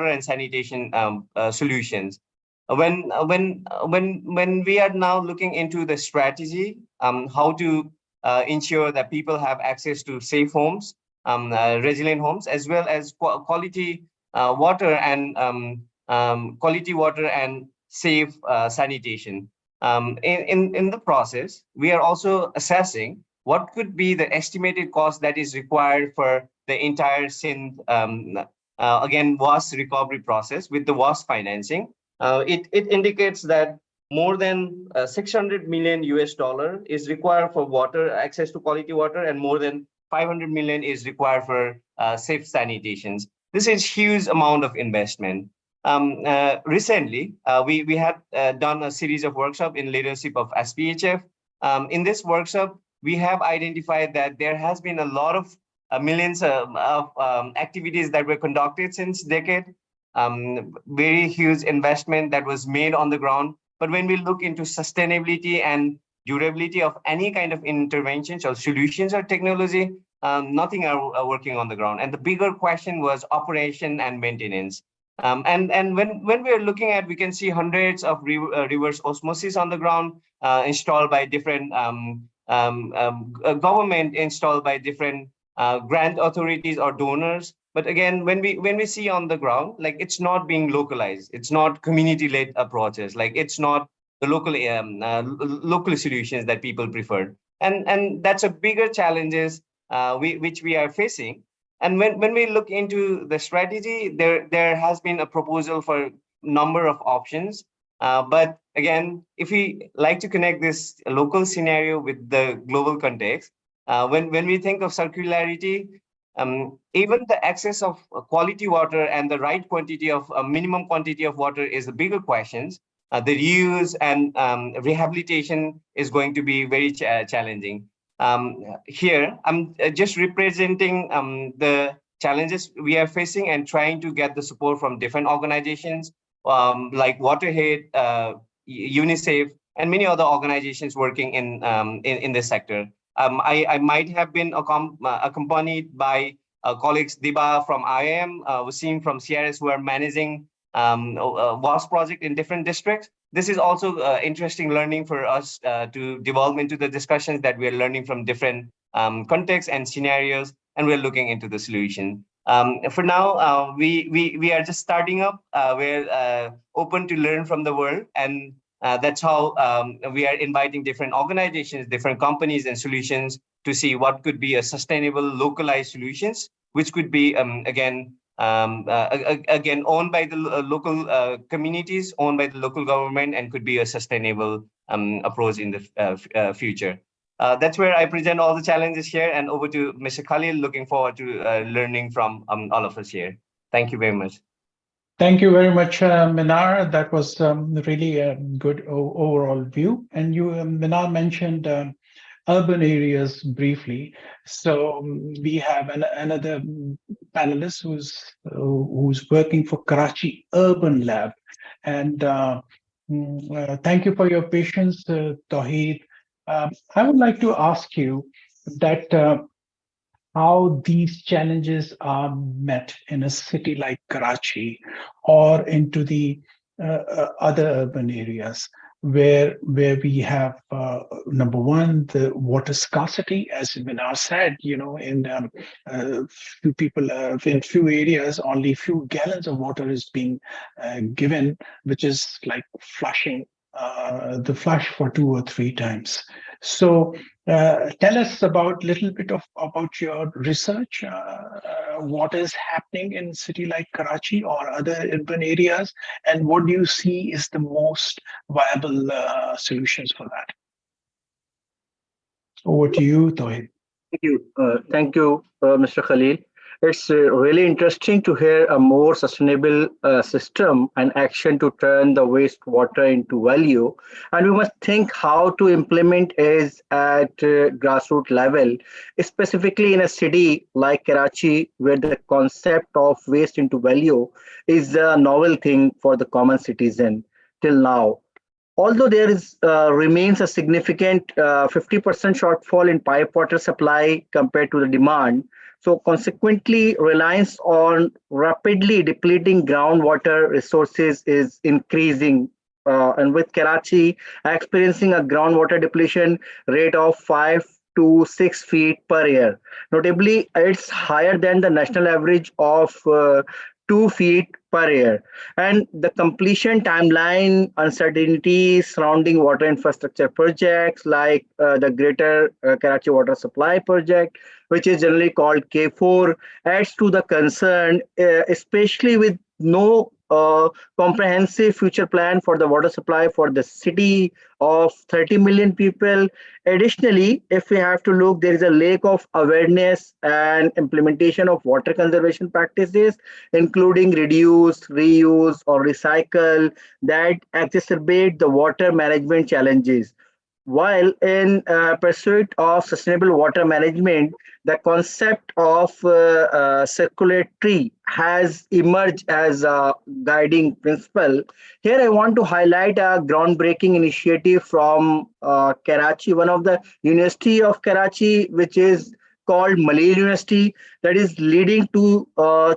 and sanitation solutions. When we are now looking into the strategy, how to ensure that people have access to safe homes, resilient homes, as well as quality water and quality water and safe sanitation. In the process, we are also assessing what could be the estimated cost that is required for the entire Sindh, again, WAS recovery process with the WAS financing. It indicates that more than 600 million US dollar is required for water, access to quality water, and more than 500 million is required for safe sanitations. This is huge amount of investment. Recently, we had done a series of workshops in leadership of SPHF. In this workshop, we have identified that there has been a lot of millions of activities that were conducted since decade, very huge investment that was made on the ground. But when we look into sustainability and durability of any kind of interventions or solutions or technology, nothing are working on the ground. And the bigger question was operation and maintenance. And when we're looking at, we can see hundreds of reverse osmosis on the ground installed by different government, installed by different grant authorities or donors. But again, when we see on the ground, like it's not being localized, it's not community-led approaches, like it's not the local solutions that people prefer, and that's a bigger challenges which we are facing. And when we look into the strategy, there has been a proposal for number of options. But again, if we like to connect this local scenario with the global context, when we think of circularity, even the access of quality water and the right quantity of minimum quantity of water is the bigger questions. The reuse and rehabilitation is going to be very challenging. Here, I'm just representing the challenges we are facing and trying to get the support from different organizations like WaterHate, UNICEF, and many other organizations working in this sector. I might have been accompanied by colleagues Diba from IIM, Wasim from CRS, who are managing WAS project in different districts. This is also interesting learning for us to devolve into the discussions that we are learning from different contexts and scenarios, and we're looking into the solution. For now, we are just starting up. We're open to learn from the world, and that's how we are inviting different organizations, different companies and solutions to see what could be a sustainable localized solutions, which could be, again, owned by the local communities, owned by the local government, and could be a sustainable approach in the future. That's where I present all the challenges here, and over to Mr. Khalil. Looking forward to learning from all of us here. Thank you very much. Thank you very much, Minar. That was really a good overall view. And you, Minar, mentioned urban areas briefly. So we have another panelist who's working for Karachi Urban Lab. And thank you for your patience, Tawheed. I would like to ask you that how these challenges are met in a city like Karachi or into the other urban areas where we have number one, the water scarcity, as Minar said, in few people in few areas only few gallons of water is being given, which is like flushing the flush for 2 or 3 times. So tell us about little bit of about your research. What is happening in city like Karachi or other urban areas, and what do you see is the most viable solutions for that? Over to you, Tohid. Thank you, Mr. Khalil. It's really interesting to hear a more sustainable system and action to turn the wastewater into value. And we must think how to implement is at grassroots level, specifically in a city like Karachi, where the concept of waste into value is a novel thing for the common citizen till now. Although there is remains a significant 50% shortfall in pipe water supply compared to the demand, so consequently, reliance on rapidly depleting groundwater resources is increasing. And with Karachi experiencing a groundwater depletion rate of 5 to 6 feet per year, notably, it's higher than the national average of 2 feet per year. And the completion timeline uncertainty surrounding water infrastructure projects like the Greater Karachi Water Supply Project, which is generally called K4, adds to the concern, especially with no comprehensive future plan for the water supply for the city of 30 million people. Additionally, if we have to look, there is a lack of awareness and implementation of water conservation practices, including reduce, reuse, or recycle, that exacerbate the water management challenges. While in pursuit of sustainable water management, the concept of circularity has emerged as a guiding principle. Here, I want to highlight a groundbreaking initiative from Karachi, one of the University of Karachi, which is called Malay University, that is leading to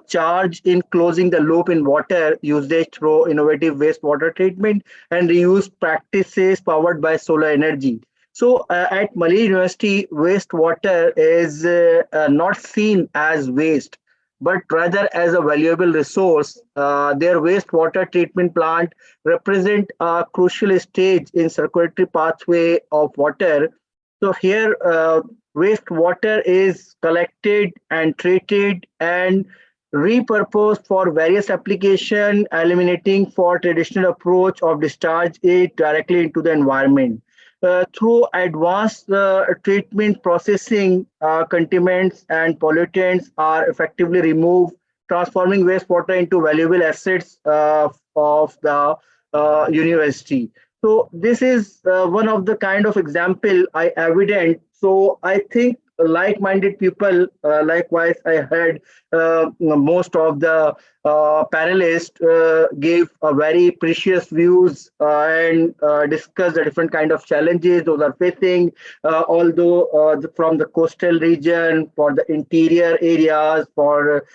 charge in closing the loop in water usage through innovative wastewater treatment and reuse practices powered by solar energy. So at Malay University, wastewater is not seen as waste, but rather as a valuable resource. Their wastewater treatment plant represent a crucial stage in circulatory pathway of water. So here, wastewater is collected and treated and repurposed for various application, eliminating for traditional approach of discharge it directly into the environment. Through advanced treatment processing, contaminants and pollutants are effectively removed, transforming wastewater into valuable assets of the university. So this is one of the kind of example I evident. So I think like-minded people, likewise, I heard most of the panelists gave a very precious views and discussed the different kind of challenges those are facing. Although from the coastal region, for the interior areas, for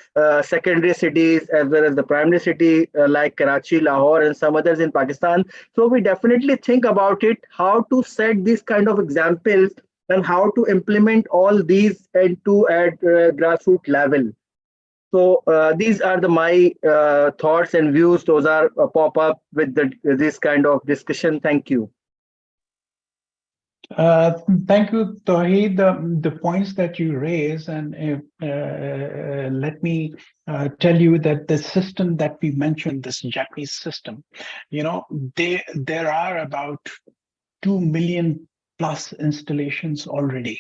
secondary cities, as well as the primary city like Karachi, Lahore, and some others in Pakistan. So we definitely think about it, how to set these kind of examples and how to implement all these into at grassroots level. So these are the my thoughts and views. Those are pop up with this kind of discussion. Thank you. Thank you, Tawheed. The points that you raise, and let me tell you that the system that we mentioned, this Japanese system, there are about 2 million plus installations already.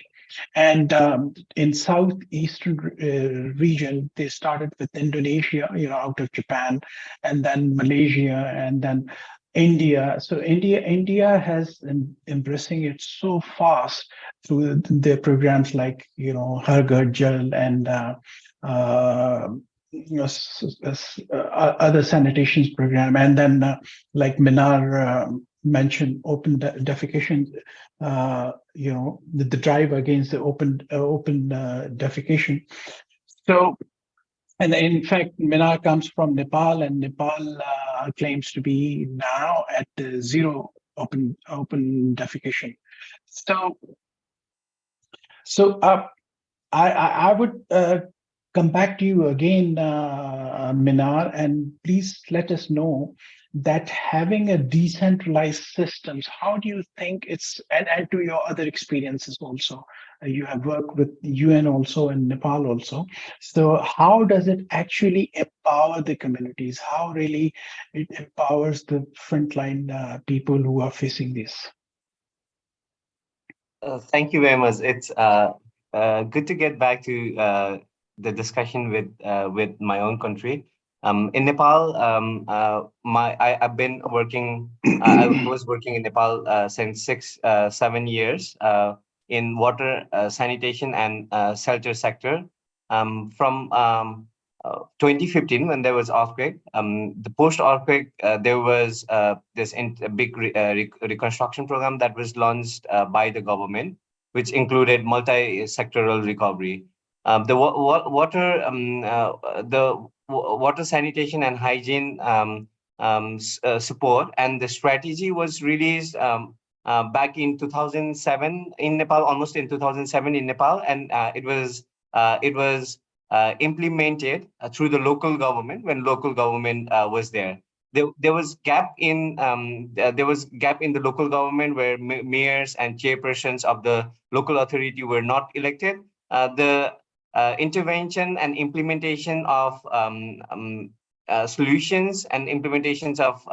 And in southeastern region, they started with Indonesia, out of Japan, and then Malaysia, and then India. So India has embracing it so fast through their programs like Har Ghar Jal and other sanitation program, and then like Minar mentioned, open defecation. The drive against the open defecation. So, and in fact, Minar comes from Nepal, and Nepal claims to be now at zero open defecation. So I would come back to you again, Minar, and please let us know that having a decentralized systems, how do you think it's, and to your other experiences also, you have worked with UN also and Nepal also. So how does it actually empower the communities? How really it empowers the frontline people who are facing this? Thank you very much. It's good to get back to the discussion with my own country. In Nepal, I've been working. I was working in Nepal since 7 years in water, sanitation, and shelter sector. From 2015, when there was earthquake, the post earthquake, there was this big reconstruction program that was launched by the government, which included multi-sectoral recovery. Water sanitation and hygiene support, and the strategy was released back in 2007 in Nepal, almost in 2007 in Nepal, and it was implemented through the local government when local government was there. There was gap in the local government where mayors and chairpersons of the local authority were not elected. The intervention and implementation of solutions and implementations of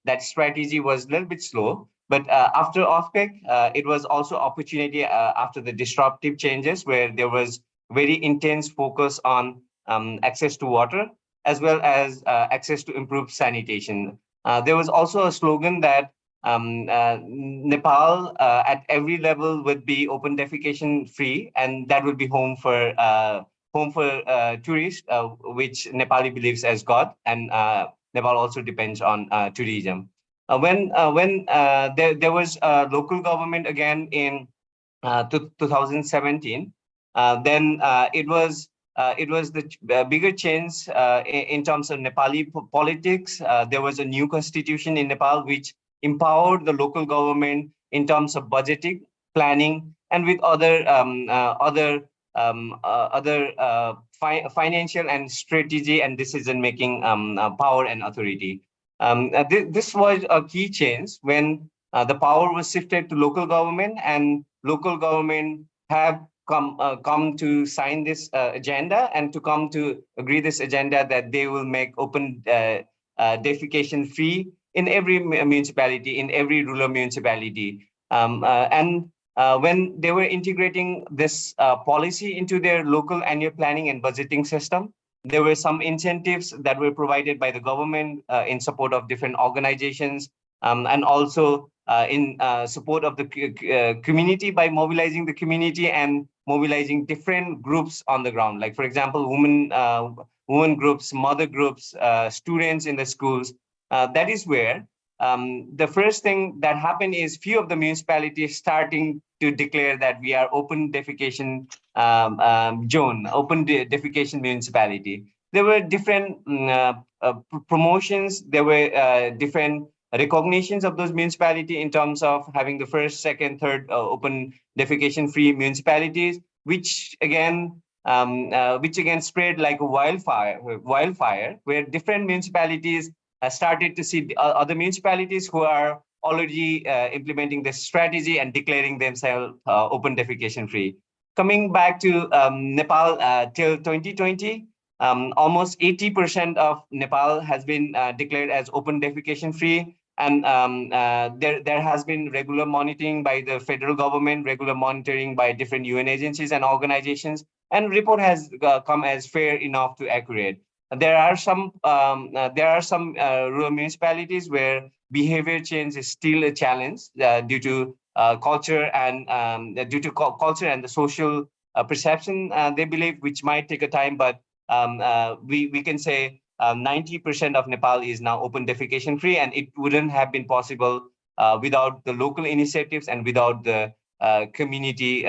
that strategy was a little bit slow. But after earthquake, it was also opportunity after the disruptive changes where there was very intense focus on access to water as well as access to improved sanitation. There was also a slogan that Nepal at every level would be open defecation free, and that would be home for tourists, which Nepali believes as God, and Nepal also depends on tourism. When there was local government again in 2017, then it was the bigger change in terms of Nepali politics. There was a new constitution in Nepal which empowered the local government in terms of budgeting, planning, and with other financial and strategy and decision making power and authority. This was a key change when the power was shifted to local government, and local government have come to sign this agenda and to come to agree this agenda that they will make open defecation free in every municipality, in every rural municipality. And when they were integrating this policy into their local annual planning and budgeting system, there were some incentives that were provided by the government in support of different organizations, and also in support of the community by mobilizing the community and mobilizing different groups on the ground. Like, for example, women groups, mother groups, students in the schools. That is where the first thing that happened is few of the municipalities starting to declare that we are open defecation zone, open defecation municipality. There were different promotions. There were different recognitions of those municipality in terms of having the first, second, third open defecation free municipalities, which again spread like a wildfire, where different municipalities started to see other municipalities who are already implementing this strategy and declaring themselves open defecation free. Coming back to Nepal till 2020, almost 80% of Nepal has been declared as open defecation free. And there has been regular monitoring by the federal government, regular monitoring by different UN agencies and organizations, and report has come as fair enough to accurate. There are some rural municipalities where behavior change is still a challenge due to culture and the social perception, they believe, which might take a time, but we can say 90% of Nepal is now open defecation free, and it wouldn't have been possible without the local initiatives and without the community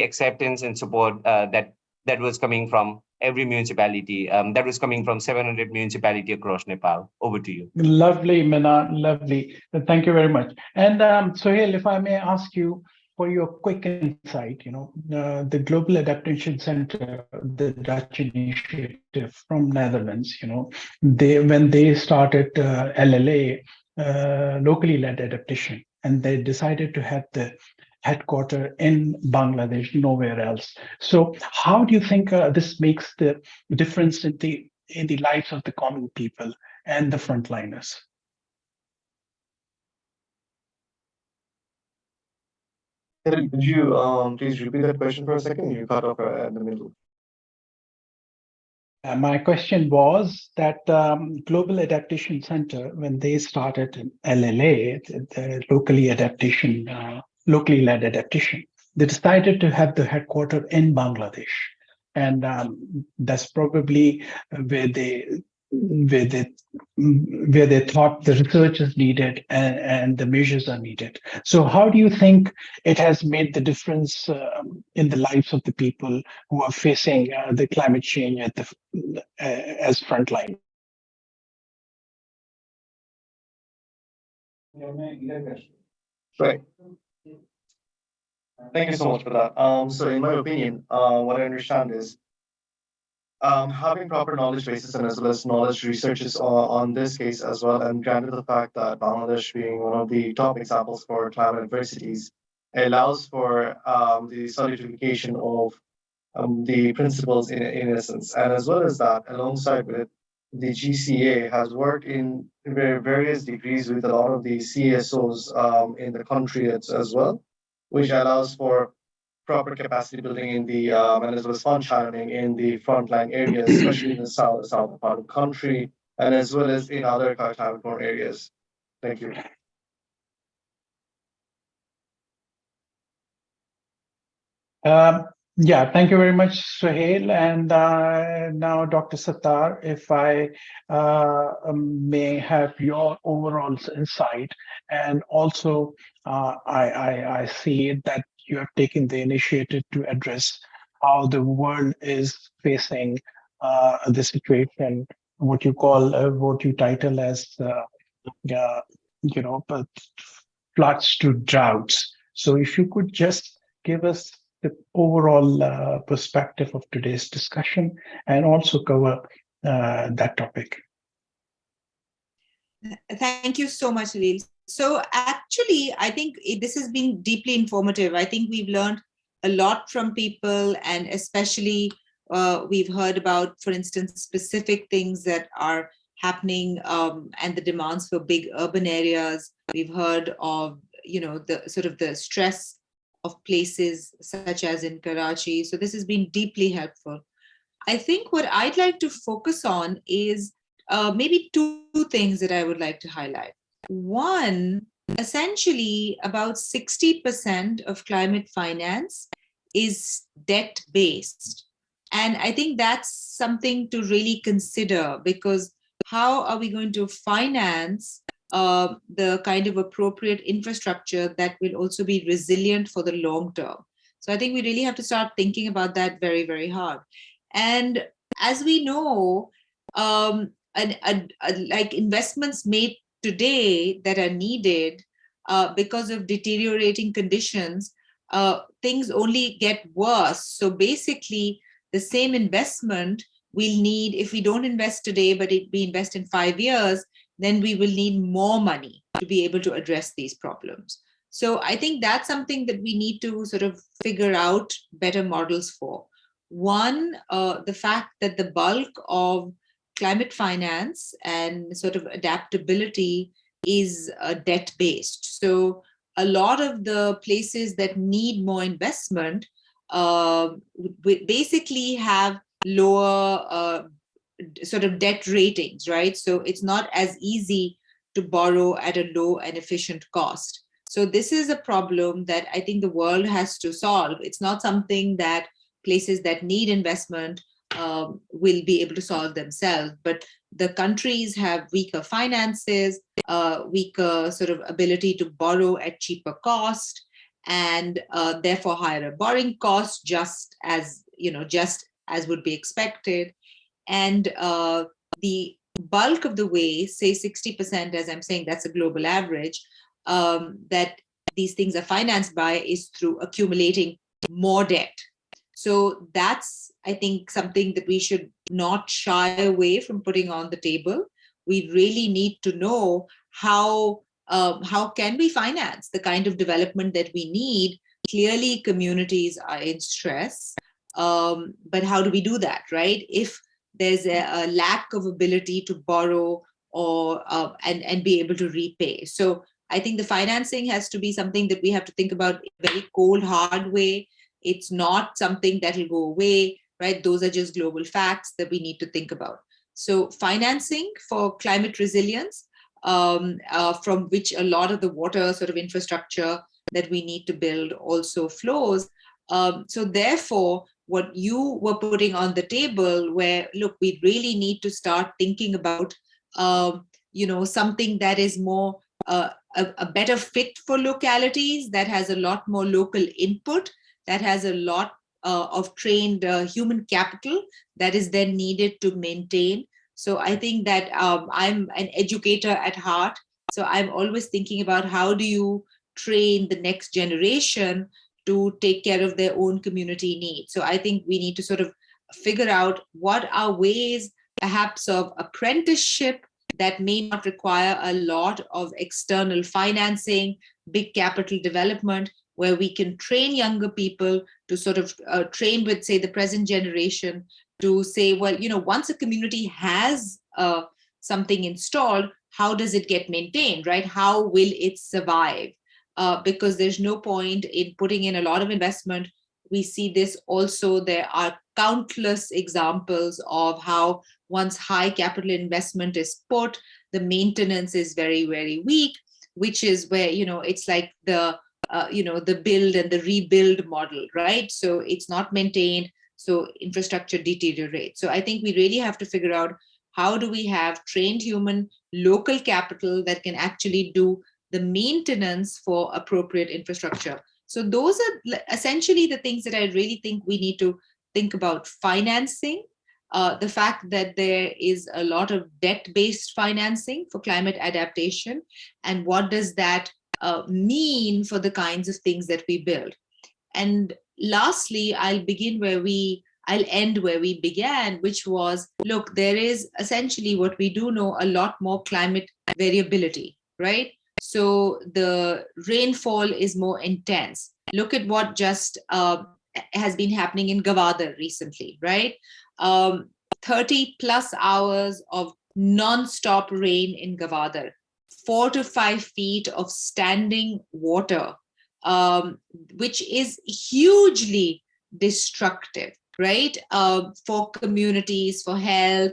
acceptance and support that was coming from every municipality, that was coming from 700 municipality across Nepal. Over to you. Lovely, Mina, lovely. Thank you very much. And Sohail, if I may ask you for your quick insight, the Global Adaptation Center, the Dutch initiative from Netherlands, when they started LLA, locally led adaptation, and they decided to have the headquarter in Bangladesh, nowhere else. So how do you think this makes the difference in the lives of the common people and the frontliners? Could you please repeat that question for a second? You cut off in the middle. My question was that Global Adaptation Center, when they started in LLA, the locally led adaptation, they decided to have the headquarter in Bangladesh, and that's probably where they thought the research is needed and the measures are needed. So how do you think it has made the difference in the lives of the people who are facing the climate change as frontline? Right. Thank you so much for that. So in my opinion, what I understand is having proper knowledge bases and as well as knowledge researches on this case as well, and granted the fact that Bangladesh being one of the top examples for climate adversities, allows for the solidification of the principles in essence. And as well as that, alongside with it, the GCA has worked in various degrees with a lot of the CSOs in the country as well, which allows for proper capacity building in the and as well as fund channeling in the frontline areas, especially in the south part of the country, and as well as in other climate-prone areas. Thank you. Yeah, thank you very much, Sohail. And now, Dr. Sattar, if I may have your overall insight, and also I see that you have taken the initiative to address how the world is facing the situation, what you title as, but floods to droughts. So if you could just give us the overall perspective of today's discussion and also cover that topic. Thank you so much, Lil. So actually, I think this has been deeply informative. I think we've learned a lot from people, and especially we've heard about, for instance, specific things that are happening and the demands for big urban areas. We've heard of, the sort of the stress of places such as in Karachi. So this has been deeply helpful. I think what I'd like to focus on is maybe two things that I would like to highlight. One, essentially about 60% of climate finance is debt-based. And I think that's something to really consider, because how are we going to finance the kind of appropriate infrastructure that will also be resilient for the long term? So I think we really have to start thinking about that very, very hard. And as we know, like investments made today that are needed because of deteriorating conditions, things only get worse. So basically, the same investment we'll need, if we don't invest today, but we invest in 5 years, then we will need more money to be able to address these problems. So I think that's something that we need to sort of figure out better models for. One, the fact that the bulk of climate finance and sort of adaptability is debt-based. So a lot of the places that need more investment basically have lower sort of debt ratings, right? So it's not as easy to borrow at a low and efficient cost. So this is a problem that I think the world has to solve. It's not something that places that need investment will be able to solve themselves. But the countries have weaker finances, weaker sort of ability to borrow at cheaper cost, and therefore higher borrowing costs, just as would be expected. And the bulk of the way, say 60%, as I'm saying, that's a global average, that these things are financed by is through accumulating more debt. So that's, I think, something that we should not shy away from putting on the table. We really need to know how can we finance the kind of development that we need. Clearly, communities are in stress, but how do we do that, right? If there's a lack of ability to borrow or and be able to repay. So I think the financing has to be something that we have to think about in a very cold, hard way. It's not something that will go away, right? Those are just global facts that we need to think about. So financing for climate resilience, from which a lot of the water sort of infrastructure that we need to build also flows. So therefore, what you were putting on the table, where, look, we really need to start thinking about, something that is more a better fit for localities, that has a lot more local input, that has a lot of trained human capital that is then needed to maintain. So I think that I'm an educator at heart. So I'm always thinking about how do you train the next generation to take care of their own community needs. So I think we need to sort of figure out what are ways perhaps of apprenticeship that may not require a lot of external financing, big capital development, where we can train younger people to sort of train with, say, the present generation to say, well, once a community has something installed, how does it get maintained, right? How will it survive? Because there's no point in putting in a lot of investment. We see this also. There are countless examples of how once high capital investment is put, the maintenance is very, very weak, which is where, it's like the build and the rebuild model, right? So it's not maintained, so infrastructure deteriorates. So I think we really have to figure out how do we have trained human local capital that can actually do the maintenance for appropriate infrastructure. So those are essentially the things that I really think we need to think about. Financing, the fact that there is a lot of debt-based financing for climate adaptation, and what does that mean for the kinds of things that we build. And lastly, I'll end where we began, which was, look, there is essentially what we do know, a lot more climate variability, right? So the rainfall is more intense. Look at what just has been happening in Gawad recently, right? 30 plus hours of non-stop rain in Gawad, 4 to 5 feet of standing water, which is hugely destructive, right? For communities, for health,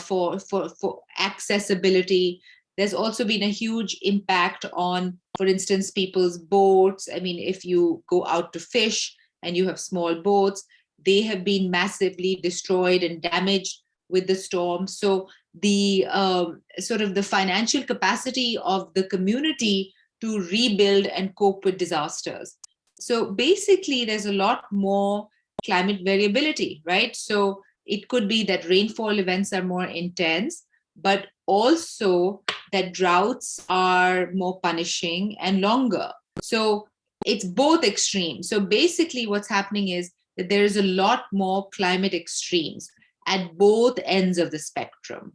for accessibility. There's also been a huge impact on, for instance, people's boats. I mean, if you go out to fish and you have small boats, they have been massively destroyed and damaged with the storm. So the sort of the financial capacity of the community to rebuild and cope with disasters. So basically, there's a lot more climate variability, right? So it could be that rainfall events are more intense, but also that droughts are more punishing and longer. So it's both extremes. So basically what's happening is that there is a lot more climate extremes at both ends of the spectrum.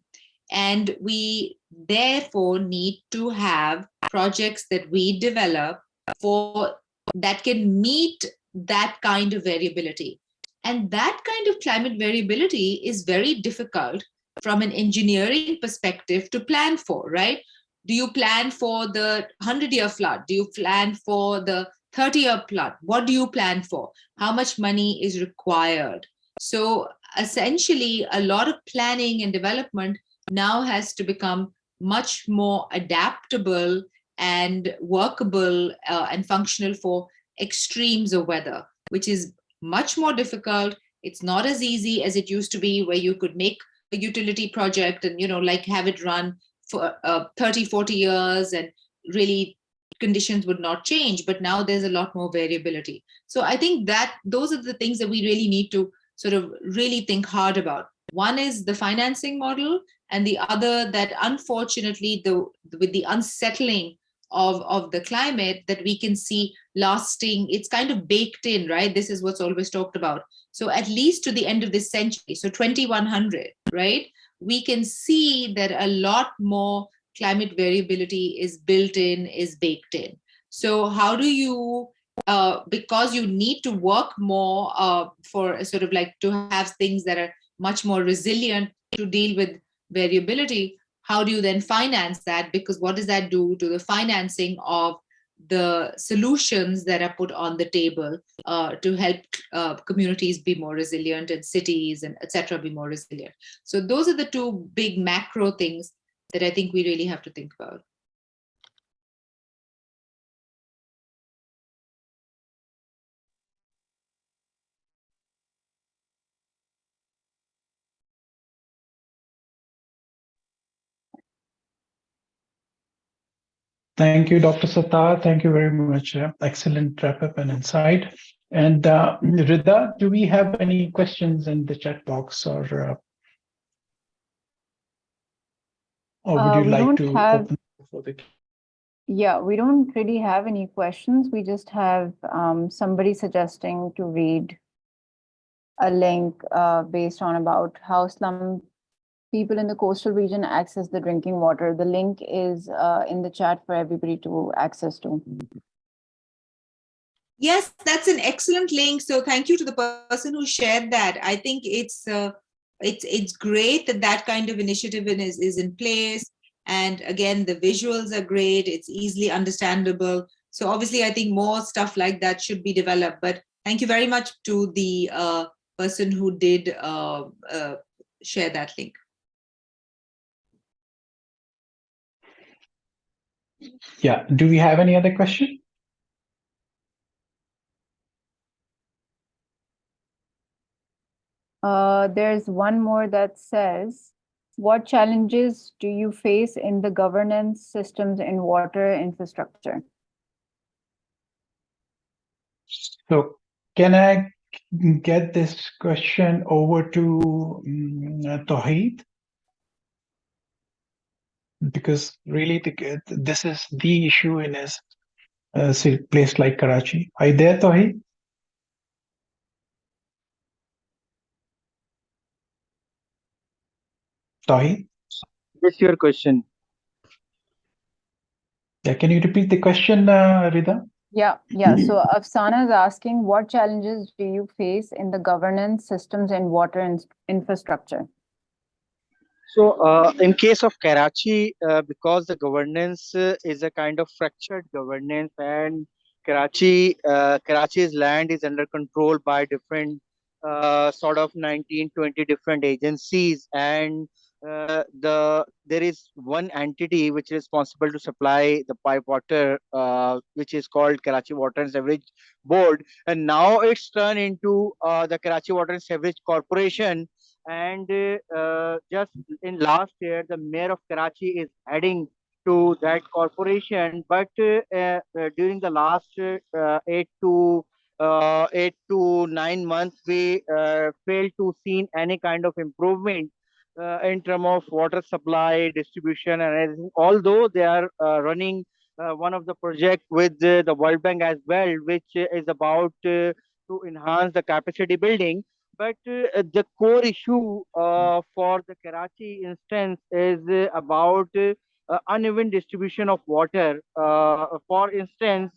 And we therefore need to have projects that we develop for that can meet that kind of variability. And that kind of climate variability is very difficult from an engineering perspective to plan for, right? Do you plan for the 100-year flood? Do you plan for the 30-year flood? What do you plan for? How much money is required? So essentially, a lot of planning and development now has to become much more adaptable and workable and functional for extremes of weather, which is much more difficult. It's not as easy as it used to be, where you could make a utility project and, like have it run for 30, 40 years and really conditions would not change. But now there's a lot more variability. So I think that those are the things that we really need to sort of really think hard about. One is the financing model, and the other that unfortunately, with the unsettling of the climate that we can see lasting, it's kind of baked in, right? This is what's always talked about. So at least to the end of this century, so 2100, right? We can see that a lot more climate variability is built in, is baked in. So how do you, because you need to work more for sort of like to have things that are much more resilient to deal with variability, how do you then finance that? Because what does that do to the financing of the solutions that are put on the table to help communities be more resilient, and cities and etc. be more resilient? So those are the two big macro things that I think we really have to think about. Thank you, Dr. Sattar. Thank you very much. Excellent wrap up and insight. And Rida, do we have any questions in the chat box, or would you We like don't to have- open for the? Yeah, we don't really have any questions. We just have somebody suggesting to read a link based on about how slum people in the coastal region access the drinking water. The link is in the chat for everybody to access to. Yes, that's an excellent link. So thank you to the person who shared that. I think it's great that that kind of initiative is in place. And again, the visuals are great. It's easily understandable. So obviously, I think more stuff like that should be developed. But thank you very much to the person who did share that link. Yeah. Do we have any other question? There's one more that says, what challenges do you face in the governance systems in water infrastructure? So can I get this question over to Tawheed? Because really this is the issue in a place like Karachi. Are you there, Tawheed? Tawheed? What's your question? Yeah, can you repeat the question, Rida? Yeah. So Afsana is asking, what challenges do you face in the governance systems and water infrastructure? So, in case of Karachi, because the governance is a kind of fractured governance, and Karachi's land is under control by different sort of 19, 20 different agencies, and there is one entity which is responsible to supply the pipe water, which is called Karachi Water and Sewerage Board, and now it's turned into the Karachi Water and Sewerage Corporation. And just in last year, the mayor of Karachi is adding to that corporation. But during the last 8 to 9 months, we failed to see any kind of improvement in terms of water supply, distribution, and everything. Although they are running one of the project with the World Bank as well, which is about to enhance the capacity building. But the core issue for the Karachi instance is about uneven distribution of water. For instance,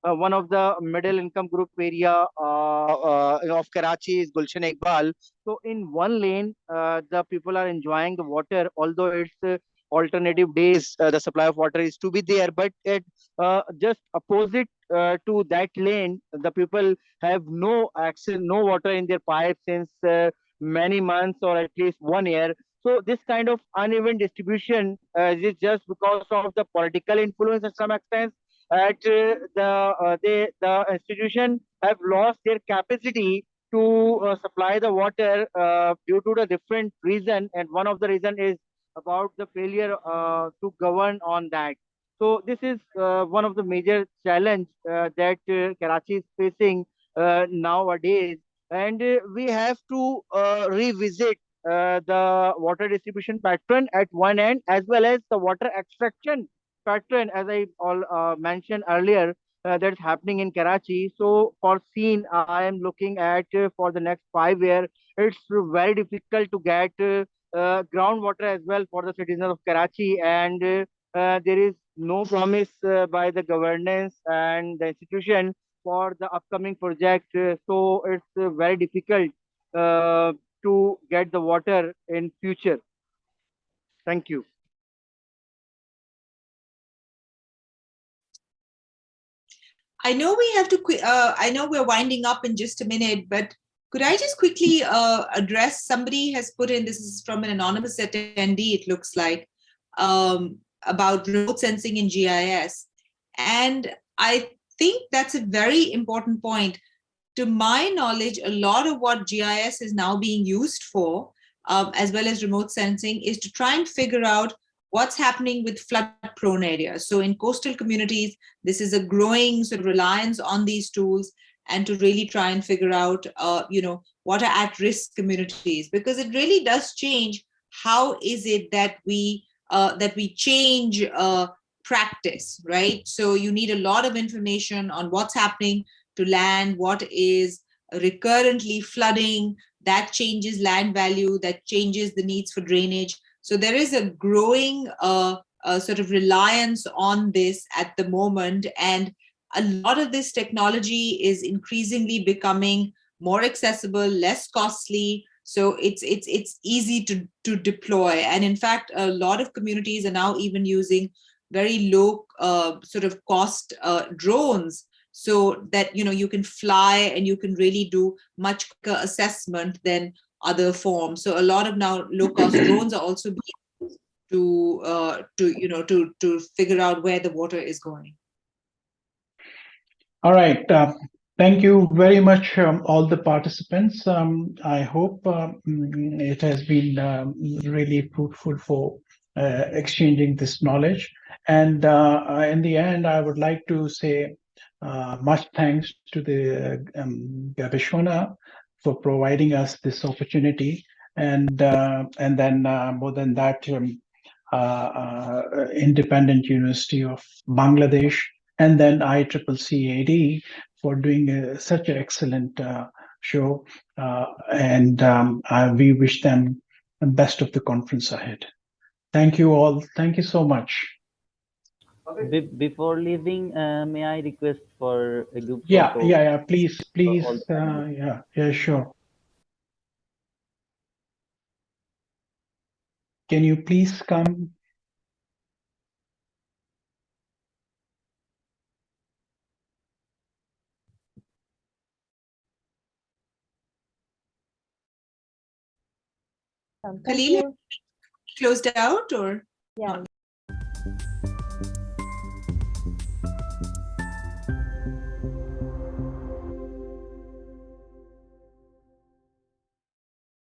one of the middle income group area of Karachi is Gulshan Iqbal. So in one lane, the people are enjoying the water, although it's alternative days, the supply of water is to be there. But at just opposite to that lane, the people have no access, no water in their pipes since many months or at least 1 year. So this kind of uneven distribution is just because of the political influence at some extent, at the institution have lost their capacity to supply the water due to the different reason, and one of the reason is about the failure to govern on that. So this is one of the major challenge that Karachi is facing nowadays, and we have to revisit the water distribution pattern at one end, as well as the water extraction pattern, as I all mentioned earlier, that's happening in Karachi. So for scene, I am looking at for the next 5 years, it's very difficult to get groundwater as well for the citizens of Karachi, and there is no promise by the governance and the institution for the upcoming project. So it's very difficult uh, to get the water in future. Thank you. I know we have to. I know we're winding up in just a minute, but could I just quickly address? Somebody has put in. This is from an anonymous attendee. It looks like about remote sensing in GIS, and I think that's a very important point. To my knowledge, a lot of what GIS is now being used for, as well as remote sensing, is to try and figure out what's happening with flood prone areas. So in coastal communities, this is a growing sort of reliance on these tools, and to really try and figure out, what are at-risk communities, because it really does change how is it that we change practice, right? So you need a lot of information on what's happening to land, what is recurrently flooding, that changes land value, that changes the needs for drainage. So there is a growing sort of reliance on this at the moment, and a lot of this technology is increasingly becoming more accessible, less costly. So it's easy to deploy, and in fact, a lot of communities are now even using very low sort of cost drones, so that you can fly and you can really do much quicker assessment than other forms. So a lot of now low cost drones are also being used to figure out where the water is going. All right. Thank you very much, all the participants. I hope it has been really fruitful for exchanging this knowledge. And in the end, I would like to say much thanks to the Gobeshona for providing us this opportunity. And then more than that, Independent University of Bangladesh, and then ICCCAD for doing such an excellent show. And we wish them the best of the conference ahead. Thank you all. Thank you so much. Before leaving, may I request for a group Yeah, photo? yeah. Please, all the yeah, sure. Can you please come? Khalil, closed out or? Yeah.